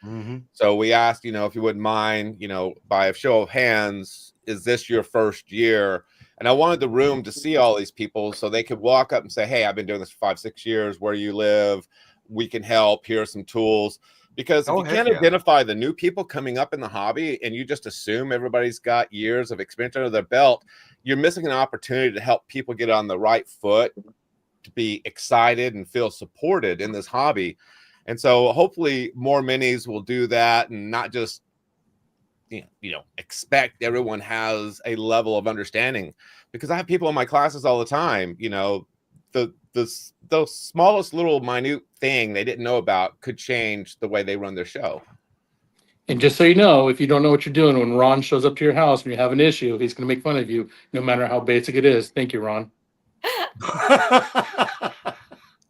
So we asked, you know, if you wouldn't mind, you know, by a show of hands, is this your first year? And I wanted the room to see all these people so they could walk up and say, hey, I've been doing this for 5-6 years. Where you live, we can help. Here are some tools. Because if you can't identify the new people coming up in the hobby and you just assume everybody's got years of experience under their belt, you're missing an opportunity to help people get on the right foot, to be excited and feel supported in this hobby. And so hopefully more minis will do that, and not just, you know, expect everyone has a level of understanding. Because I have people in my classes all the time, you know, the smallest little minute thing they didn't know about could change the way they run their show. And just so you know, if you don't know what you're doing, when Ron shows up to your house and you have an issue, he's going to make fun of you, no matter how basic it is. Thank you, Ron.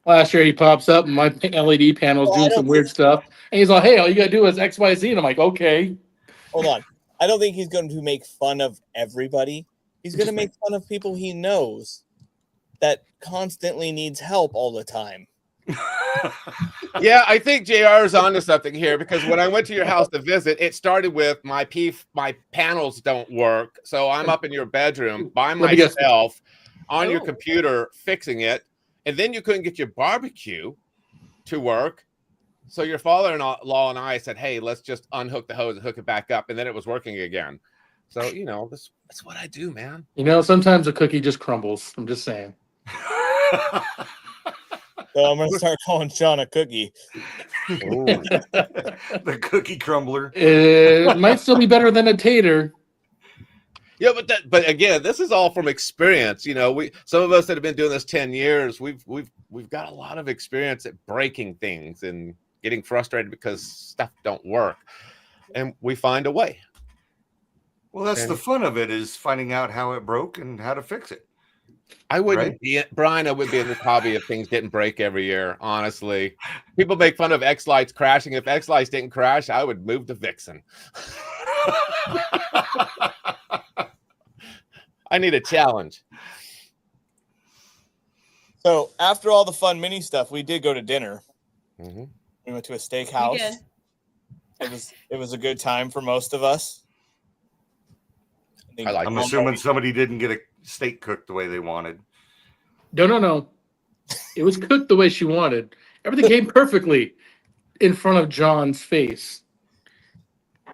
Last year he pops up and my LED panel's doing some weird stuff, and he's like, hey, all you gotta do is XYZ, and I'm like, okay. Hold on. I don't think he's going to make fun of everybody. He's going to make fun of people he knows that constantly needs help all the time. Yeah, I think JR is onto something here, because when I went to your house to visit, it started with my panels don't work, so I'm up in your bedroom by myself on your computer fixing it, and then you couldn't get your barbecue to work, So your father-in-law and I said, "Hey, let's just unhook the hose and hook it back up," and then it was working again. So that's what I do, man. Sometimes a cookie just crumbles. I'm just saying. So I'm gonna start calling Sean a cookie. The cookie crumbler. It might still be better than a tater. Yeah, but again, this is all from experience. Some of us that have been doing this 10 years, we've got a lot of experience at breaking things and getting frustrated because stuff don't work, and we find a way. Well, that's the fun of it, is finding out how it broke and how to fix it. I wouldn't be Brian. I would be in this hobby if things didn't break every year. Honestly, people make fun of X lights crashing. If X lights didn't crash, I would move to Vixen. I need a challenge. So after all the fun mini stuff, we did go to dinner. Mm-hmm. We went to a steakhouse. It was a good time for most of us. I'm assuming somebody didn't get a steak cooked the way they wanted. No. It was cooked the way she wanted. Everything came perfectly in front of John's face.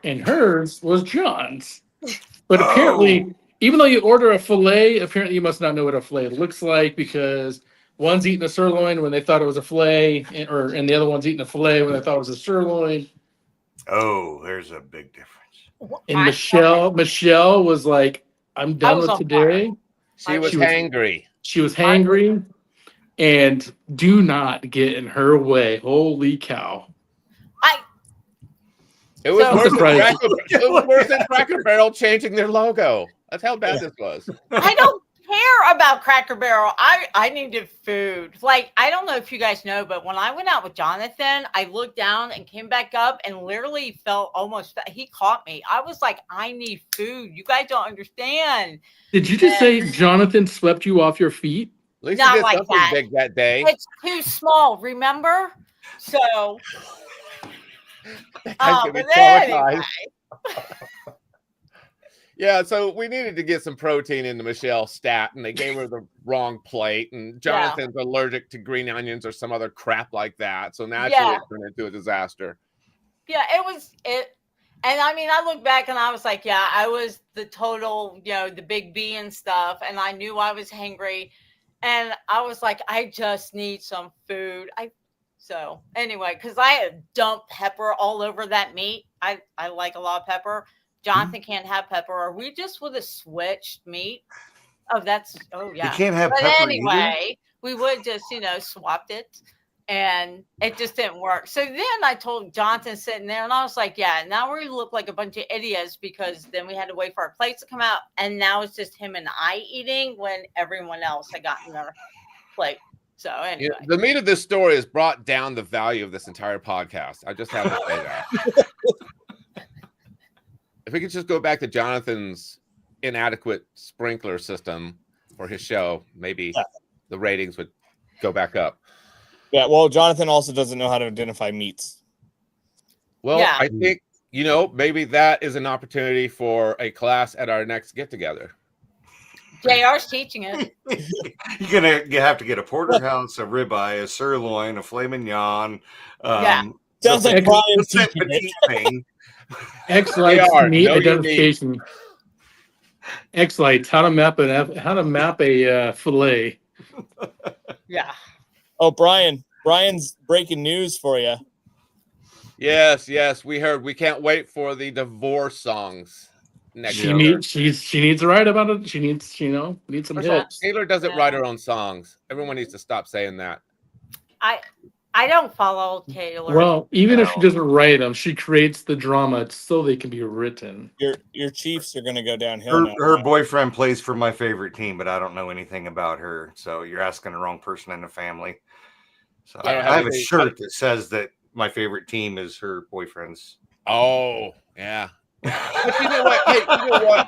And hers was John's. But apparently, even though you order a filet, apparently you must not know what a filet looks like, because one's eating a sirloin when they thought it was a filet, and the other one's eating a filet when they thought it was a sirloin. Oh, there's a big difference. And Michelle was like, "I'm done with today." She was hangry. She was hangry, and do not get in her way. Holy cow! It was worse than Cracker Barrel changing their logo. That's how bad this was. I don't care about Cracker Barrel. I needed food. Like, I don't know if you guys know, but when I went out with Jonathan, I looked down and came back up and literally felt almost, he caught me. I was like, I need food. You guys don't understand. Did you just say Jonathan swept you off your feet? At least not you did like something that. big that day. It's too small, remember? So, but anyway. Yeah, so we needed to get some protein into Michelle's stat, and they gave her the wrong plate. And Jonathan's allergic to green onions or some other crap like that. So naturally, it turned into a disaster. Yeah, it was it. And I mean, I look back and I was like, yeah, I was the total, the big B and stuff. And I knew I was hangry. And I was like, I just need some food. So anyway, because I had dumped pepper all over that meat. I like a lot of pepper. Jonathan can't have pepper, or we just would have switched meat. Oh yeah. You can't have pepper anyway, either? we would just, swapped it, and it just didn't work. So then I told Jonathan sitting there, and I was like, yeah, now we look like a bunch of idiots, because then we had to wait for our plates to come out, and now it's just him and I eating when everyone else had gotten their plate. So anyway. The meat of this story has brought down the value of this entire podcast. I just have to say that. If we could just go back to Jonathan's inadequate sprinkler system for his show, maybe the ratings would go back up. Yeah, well, Jonathan also doesn't know how to identify meats. Well, I think, maybe that is an opportunity for a class at our next get-together. JR's teaching it. You're going to have to get a porterhouse, a ribeye, a sirloin, a filet mignon. Sounds like Brian's teaching thing. X-Lights meat identification. X-Lights, how to map a fillet. Yeah. Oh, Brian's breaking news for you. Yes, we heard. We can't wait for the divorce songs next She year. She needs to write about it. She needs, needs some hits. Taylor doesn't write her own songs. Everyone needs to stop saying that. I don't follow Taylor. Well, even if she doesn't write them, she creates the drama so they can be written. Your Chiefs are going to go downhill. Her boyfriend plays for my favorite team, but I don't know anything about her. So you're asking the wrong person in the family. So I have a shirt that says that my favorite team is her boyfriend's. Oh, yeah. But you know what? Hey, you know what?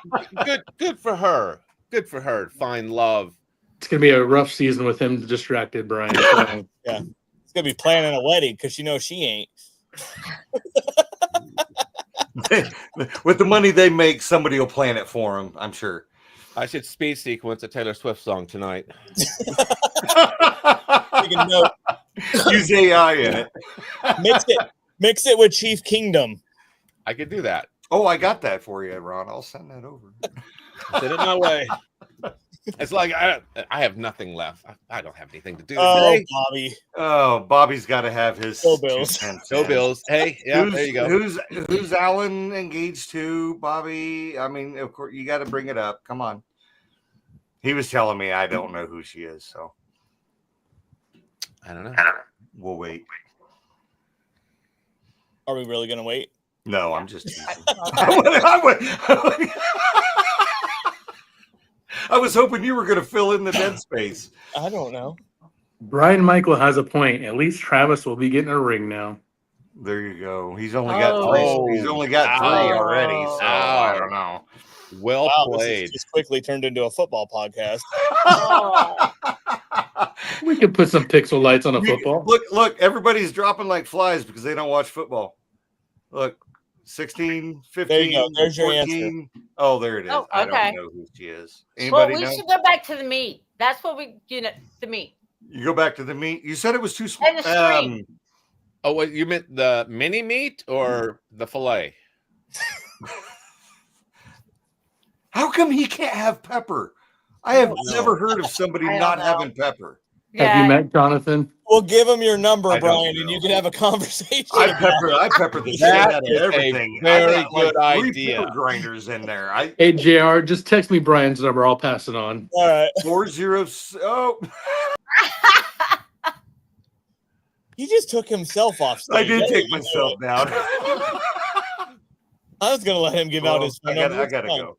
Good for her. Good for her. Find love. It's going to be a rough season with him distracted, Brian. So. Yeah. He's going to be planning a wedding because she ain't. With the money they make, somebody will plan it for him, I'm sure. I should speed sequence a Taylor Swift song tonight. make a note. Use AI in it. Mix it with Chief Kingdom. I could do that. Oh, I got that for you, Ron. I'll send that over. Send it my way. It's like I have nothing left. I don't have anything to do Oh, today. Bobby. Oh, Bobby's got to have his Go Bills. Go Bills. Hey, yeah, there you go. Who's Alan engaged to, Bobby? I mean, of course, you got to bring it up. Come on. He was telling me I don't know who she is, so I don't know. We'll wait. Are we really going to wait? No, I'm just teasing. I was hoping you were going to fill in the dead space. I don't know. Brian Michael has a point. At least Travis will be getting a ring now. There you go. He's only got three. He's only got three already. So I don't know. Well played. This just quickly turned into a football podcast. We could put some pixel lights on a football. Look, everybody's dropping like flies because they don't watch football. Look, 16, 15, there you go. There's 14. your answer. Oh, there it is. Oh, okay. I don't know who she is. Anybody Well, we know? should go back to the meat. That's what the meat. You go back to the meat. You said it was too small. And the stream. Oh, what you meant the mini meat or the fillet? How come he can't have pepper? I have never heard of somebody not having pepper. Yeah. Have you met Jonathan? We'll give him your number, I don't Brian, and know. you can have a conversation. I pepper the shit That out of is a everything. very I got, good like, 3 idea. pepper grinders in there. Hey, JR, just text me Brian's number. I'll pass it on. All right. 40. Oh, He just took himself off stage. I did take myself down. I was gonna let him give out his phone number. I gotta go.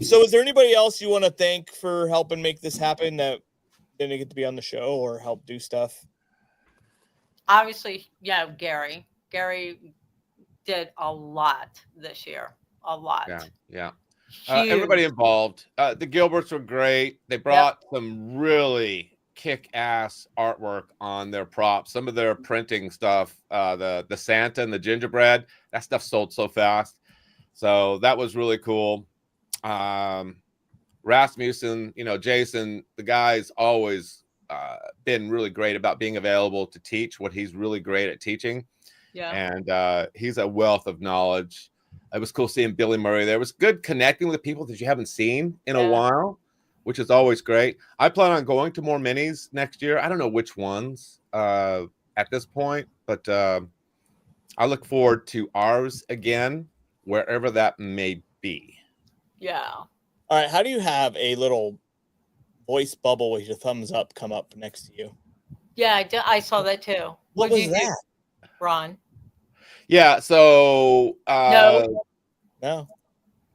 So is there anybody else you want to thank for helping make this happen that didn't get to be on the show or help do stuff? Obviously, Gary. Gary did a lot this year. A lot. Yeah. Everybody involved. The Gilberts were great. They brought some really kick-ass artwork on their props. Some of their printing stuff, the Santa and the gingerbread, that stuff sold so fast. So that was really cool. Rasmussen, Jason, the guy's always been really great about being available to teach what he's really great at teaching. Yeah. And he's a wealth of knowledge. It was cool seeing Billy Murray there. It was good connecting with people that you haven't seen in a while, which is always great. I plan on going to more minis next year. I don't know which ones at this point, but I look forward to ours again, wherever that may be. Yeah. All right. How do you have a little voice bubble with your thumbs up come up next to you? Yeah, I saw that too. What was that? Do, Ron? Yeah. So no.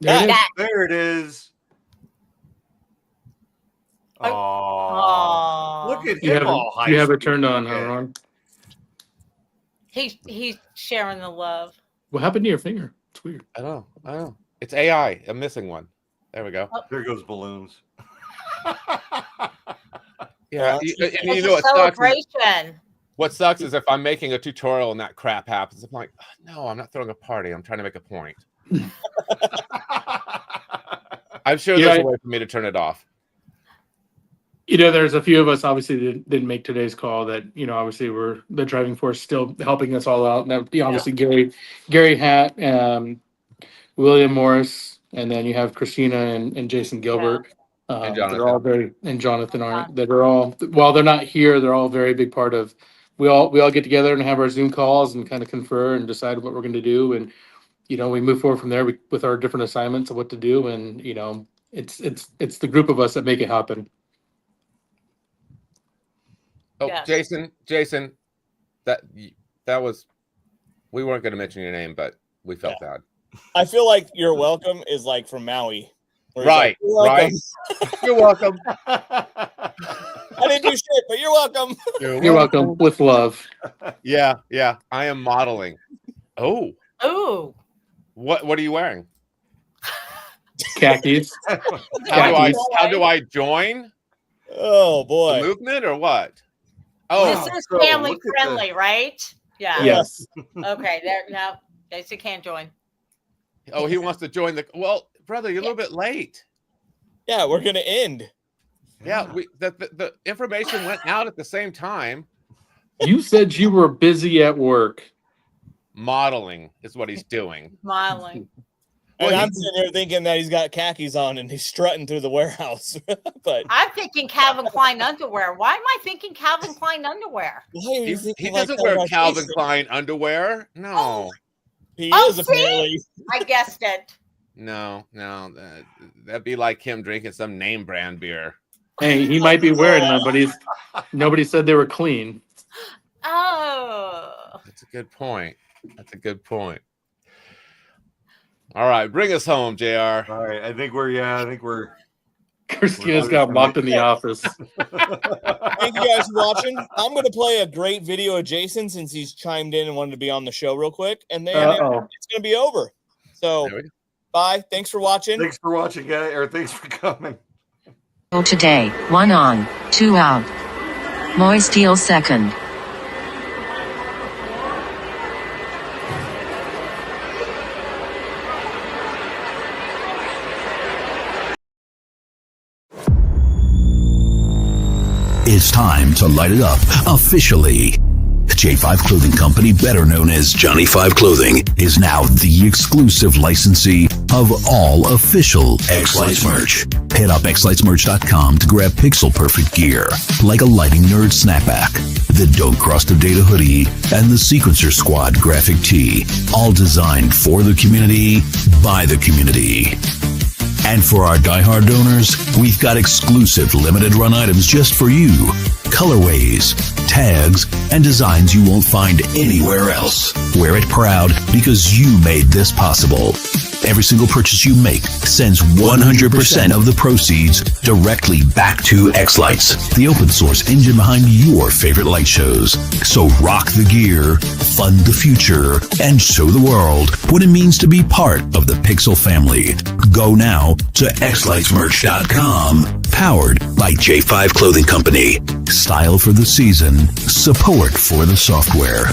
There it is. Oh, look at him all high. You have it turned on, huh, Ron? He's sharing the love. What happened to your finger? It's weird. I don't know. It's AI. I'm missing one. There we go. There goes balloons. Yeah, it's a celebration. What sucks is if I'm making a tutorial and that crap happens, I'm like, oh, no, I'm not throwing a party. I'm trying to make a point. I'm sure there's a way for me to turn it off. There's a few of us obviously that didn't make today's call that, obviously we're the driving force still helping us all out. Now, obviously Gary Hatt, William Morris, and then you have Christina and Jason Gilbert. And Jonathan. They're all and Jonathan aren't. That are all, while they're not here, they're all a very big part of. We all get together and have our Zoom calls and kind of confer and decide what we're going to do, and we move forward from there with our different assignments of what to do, and it's the group of us that make it happen. Oh, yes. Jason, that was, we weren't going to mention your name, but we felt bad. I feel like you're welcome is like from Maui. Right, right. You're welcome. I didn't do shit, but you're welcome. You're welcome with love. Yeah. I am modeling. Oh. What are you wearing? Khakis. How do I join? Oh boy. The movement or what? Oh, this is family friendly, right? Yeah. Yes. Okay. No, Jason can't join. Oh, he wants to join the. Well, brother, you're a little bit late. Yeah, we're gonna end. Yeah, the information went out at the same time. You said you were busy at work. Modeling is what he's doing. Modeling. And I'm sitting here thinking that he's got khakis on and he's strutting through the warehouse. But I'm thinking Calvin Klein underwear. Why am I thinking Calvin Klein underwear? He doesn't wear Calvin Klein underwear. No. Oh. He is apparently. I guessed it. No, that'd be like him drinking some name brand beer. Hey, he might be wearing them, but nobody said they were clean. Oh. That's a good point. All right, bring us home, JR. All right, I think we're. Christina's got mocked in the office. Thank you guys for watching. I'm going to play a great video of Jason since he's chimed in and wanted to be on the show real quick, and then it's going to be over. So, bye. Thanks for watching. Thanks for watching, guys, or thanks for coming. Today, 1 on, 2 out. Moy steal second. It's time to light it up officially. J5 Clothing Company, better known as Johnny 5 Clothing, is now the exclusive licensee of all official X-Lights merch. Head up xlightsmerch.com to grab pixel perfect gear like a lighting nerd snapback, the Don't Cross the Data hoodie, and the Sequencer Squad graphic tee, all designed for the community, by the community. And for our diehard donors, we've got exclusive limited run items just for you. Colorways, tags, and designs you won't find anywhere else. Wear it proud because you made this possible. Every single purchase you make sends 100% of the proceeds directly back to X-Lights, the open source engine behind your favorite light shows. So rock the gear, fund the future, and show the world what it means to be part of the Pixel family. Go now to xlightsmerch.com, powered by J5 Clothing Company. Style for the season, support for the software.